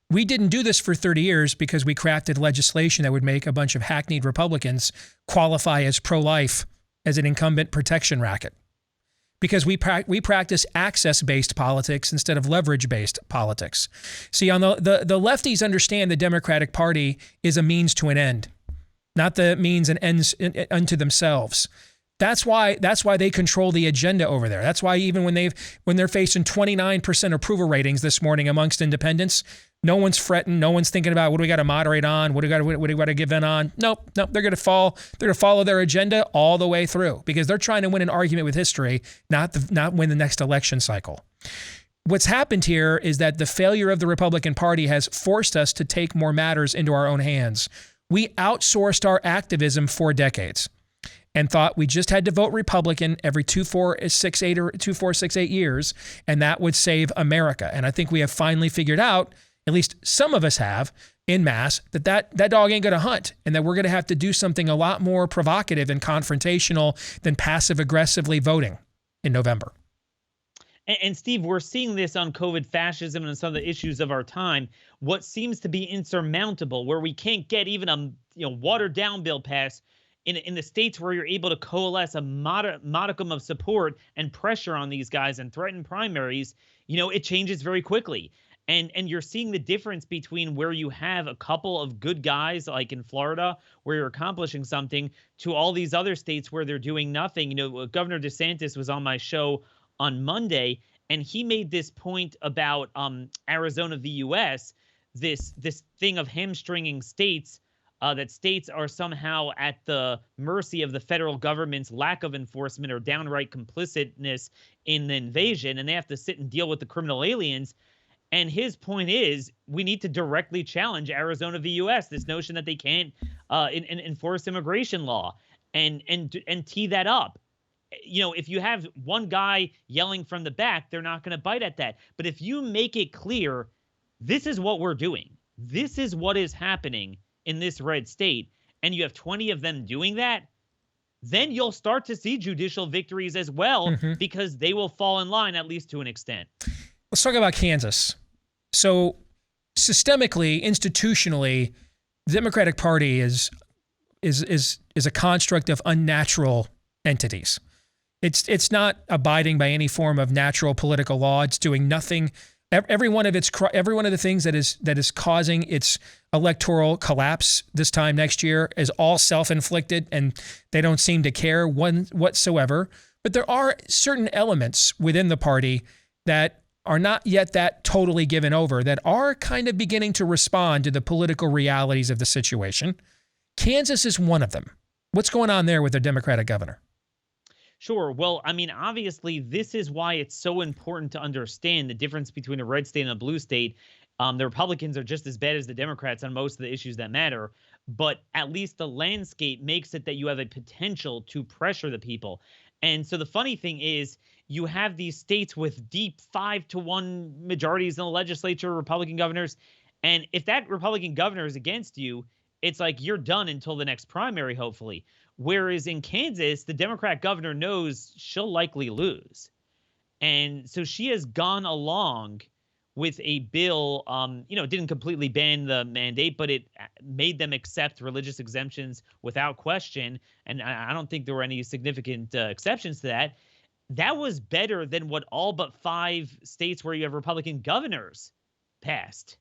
We didn't do this for 30 years because we crafted legislation that would make a bunch of hackneyed Republicans qualify as pro-life as an incumbent protection racket. Because we practice access-based politics instead of leverage-based politics. See, on the lefties understand the Democratic Party is a means to an end, not the means and ends unto themselves. That's why they control the agenda over there. That's why even when they're facing 29% approval ratings this morning amongst independents, no one's fretting, no one's thinking about what do we got to moderate on, what do we got to give in on. Nope, they're going to follow their agenda all the way through because they're trying to win an argument with history, not win the next election cycle. What's happened here is that the failure of the Republican Party has forced us to take more matters into our own hands. We outsourced our activism for decades and thought we just had to vote Republican every 2, 4, 6, 8 years, and that would save America. And I think we have finally figured out, at least some of us have, en masse, that dog ain't going to hunt, and that we're going to have to do something a lot more provocative and confrontational than passive-aggressively voting in November. And Steve, we're seeing this on COVID fascism and some of the issues of our time, what seems to be insurmountable, where we can't get even a watered-down bill passed, in the states where you're able to coalesce a modicum of support and pressure on these guys and threaten primaries, it changes very quickly. And you're seeing the difference between where you have a couple of good guys, like in Florida, where you're accomplishing something, to all these other states where they're doing nothing. Governor DeSantis was on my show on Monday, and he made this point about Arizona v. U.S., this thing of hamstringing states, that states are somehow at the mercy of the federal government's lack of enforcement or downright complicitness in the invasion, and they have to sit and deal with the criminal aliens. And his point is, we need to directly challenge Arizona v. U.S., this notion that they can't enforce immigration law, and tee that up. You know, if you have one guy yelling from the back, they're not going to bite at that. But if you make it clear, this is what we're doing, this is what is happening in this red state, and you have 20 of them doing that, then you'll start to see judicial victories as well, because they will fall in line, at least to an extent. Let's talk about Kansas. So systemically, institutionally, the Democratic Party is a construct of unnatural entities. It's not abiding by any form of natural political law. It's doing nothing. Every one of the things that is causing its electoral collapse this time next year is all self-inflicted, and they don't seem to care whatsoever. But there are certain elements within the party that are not yet that totally given over, that are kind of beginning to respond to the political realities of the situation. Kansas is one of them. What's going on there with the Democratic governor? Sure. Well, I mean, obviously, this is why it's so important to understand the difference between a red state and a blue state. The Republicans are just as bad as the Democrats on most of the issues that matter, but at least the landscape makes it that you have a potential to pressure the people. And so the funny thing is, you have these states with deep 5-1 majorities in the legislature, Republican governors, and if that Republican governor is against you, it's like you're done until the next primary, hopefully. Whereas in Kansas, the Democrat governor knows she'll likely lose. And so she has gone along with a bill, it didn't completely ban the mandate, but it made them accept religious exemptions without question. And I don't think there were any significant exceptions to that. That was better than what all but 5 states where you have Republican governors passed.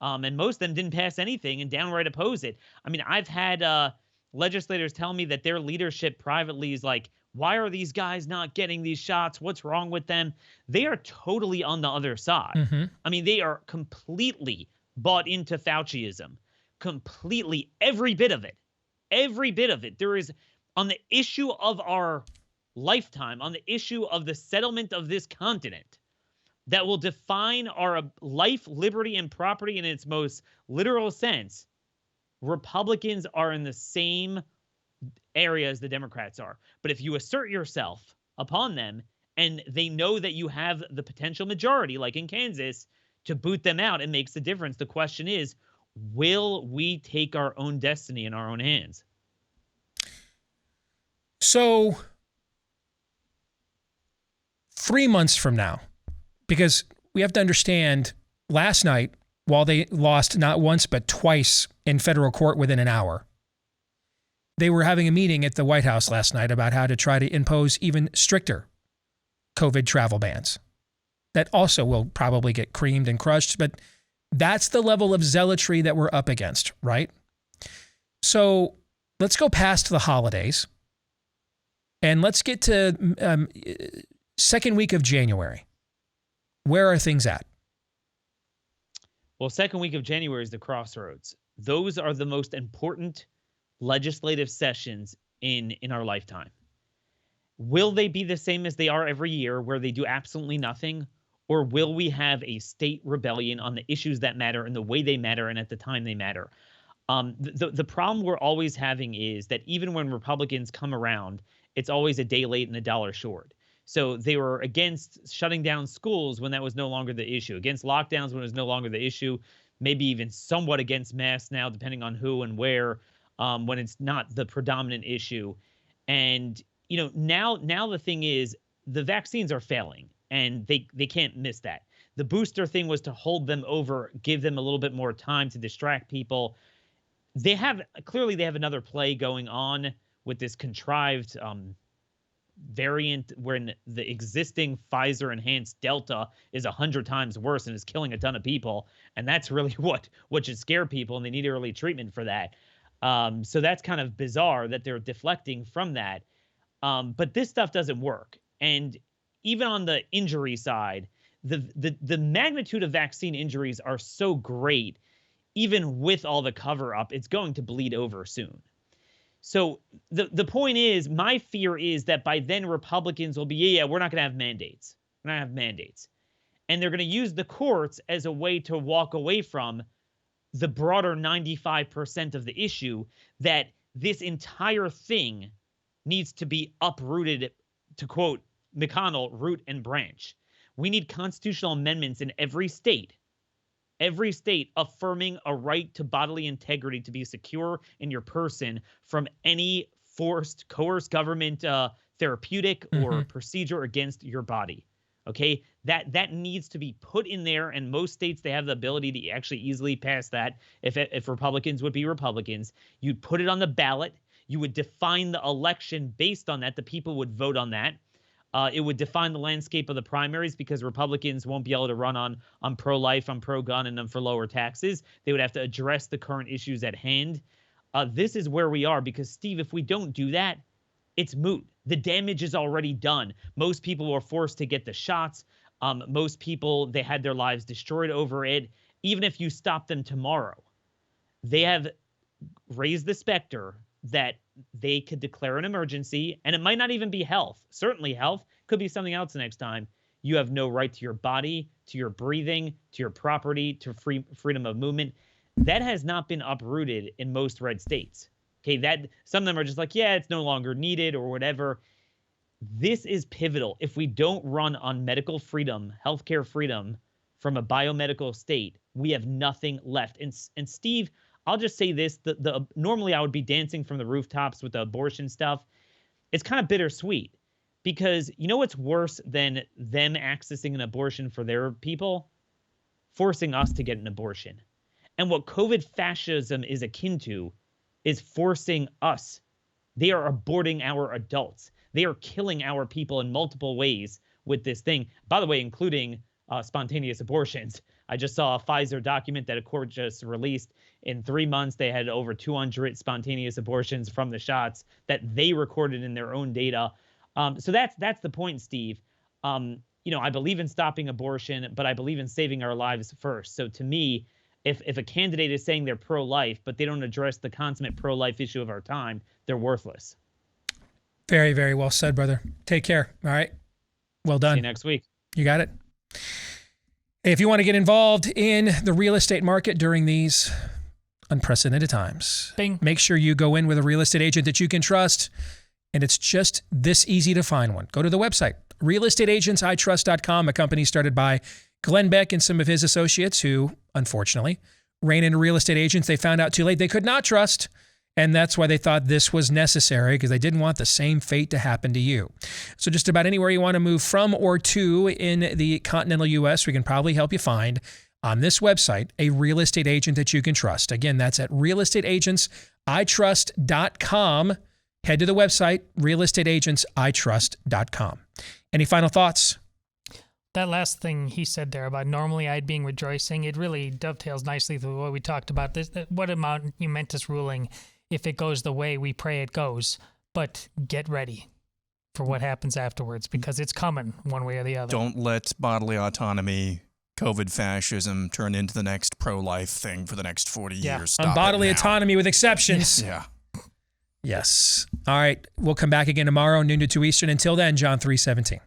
And most of them didn't pass anything and downright oppose it. I mean, I've had legislators tell me that their leadership privately is like, why are these guys not getting these shots? What's wrong with them? They are totally on the other side. I mean, they are completely bought into Fauciism. Completely, every bit of it. Every bit of it. There is, on the issue of our lifetime, on the issue of the settlement of this continent, that will define our life, liberty, and property in its most literal sense, Republicans are in the same area as the Democrats are. But if you assert yourself upon them and they know that you have the potential majority, like in Kansas, to boot them out, it makes a difference. The question is, will we take our own destiny in our own hands? So 3 months from now, because we have to understand, last night, while they lost not once but twice in federal court within an hour, they were having a meeting at the White House last night about how to try to impose even stricter COVID travel bans. That also will probably get creamed and crushed, but that's the level of zealotry that we're up against, right? So let's go past the holidays and let's get to second week of January. Where are things at? Well, second week of January is the crossroads. Those are the most important legislative sessions in our lifetime. Will they be the same as they are every year, where they do absolutely nothing? Or will we have a state rebellion on the issues that matter and the way they matter and at the time they matter? The problem we're always having is that even when Republicans come around, it's always a day late and a dollar short. So they were against shutting down schools when that was no longer the issue, against lockdowns when it was no longer the issue, maybe even somewhat against masks now, depending on who and where, when it's not the predominant issue. And, now the thing is, the vaccines are failing and they can't miss that. The booster thing was to hold them over, give them a little bit more time to distract people. They have another play going on with this contrived variant when the existing Pfizer enhanced Delta is 100 times worse and is killing a ton of people. And that's really what should scare people, and they need early treatment for that. So that's kind of bizarre that they're deflecting from that. But this stuff doesn't work. And even on the injury side, the magnitude of vaccine injuries are so great even with all the cover up, it's going to bleed over soon. So the point is, my fear is that by then Republicans will be, yeah, we're not going to have mandates. We're not going to have mandates. And they're going to use the courts as a way to walk away from the broader 95% of the issue, that this entire thing needs to be uprooted, to quote McConnell, root and branch. We need constitutional amendments in every state affirming a right to bodily integrity to be secure in your person from any forced, coerced government therapeutic or procedure against your body. Okay, that needs to be put in there, and most states, they have the ability to actually easily pass that. If Republicans would be Republicans, you'd put it on the ballot. You would define the election based on that. The people would vote on that. It would define the landscape of the primaries, because Republicans won't be able to run on pro-life, on pro-gun, and then for lower taxes. They would have to address the current issues at hand. This is where we are, because, Steve, if we don't do that, it's moot. The damage is already done. Most people were forced to get the shots. Most people, they had their lives destroyed over it. Even if you stop them tomorrow, they have raised the specter that they could declare an emergency, and it might not even be health. Certainly health. Could be something else the next time. You have no right to your body, to your breathing, to your property, to freedom of movement. That has not been uprooted in most red states. Okay, that some of them are just like, yeah, it's no longer needed or whatever. This is pivotal. If we don't run on medical freedom, healthcare freedom from a biomedical state, we have nothing left. And Steve, I'll just say this, normally I would be dancing from the rooftops with the abortion stuff. It's kind of bittersweet, because you know what's worse than them accessing an abortion for their people? Forcing us to get an abortion. And what COVID fascism is akin to is forcing us. They are aborting our adults. They are killing our people in multiple ways with this thing. By the way, including spontaneous abortions. I just saw a Pfizer document that a court just released. In 3 months, they had over 200 spontaneous abortions from the shots that they recorded in their own data. So that's the point, Steve. I believe in stopping abortion, but I believe in saving our lives first. So to me, if a candidate is saying they're pro-life, but they don't address the consummate pro-life issue of our time, they're worthless. Very, very well said, brother. Take care. All right. Well done. See you next week. You got it. Hey, if you want to get involved in the real estate market during these unprecedented times, make sure you go in with a real estate agent that you can trust. And it's just this easy to find one. Go to the website, realestateagentsitrust.com, a company started by Glenn Beck and some of his associates who, unfortunately, ran into real estate agents they found out too late they could not trust. And that's why they thought this was necessary, because they didn't want the same fate to happen to you. So just about anywhere you want to move from or to in the continental U.S., we can probably help you find on this website a real estate agent that you can trust. Again, that's at realestateagentsitrust.com. Head to the website, realestateagentsitrust.com. Any final thoughts? That last thing he said there about normally I'd being rejoicing, it really dovetails nicely with what we talked about. What about momentous ruling? If it goes the way we pray it goes, but get ready for what happens afterwards, because it's coming one way or the other. Don't let bodily autonomy, COVID fascism turn into the next pro-life thing for the next 40 years. Stop on bodily autonomy with exceptions. Yeah. Yes. All right. We'll come back again tomorrow, noon to 2 Eastern. Until then, John 3:17.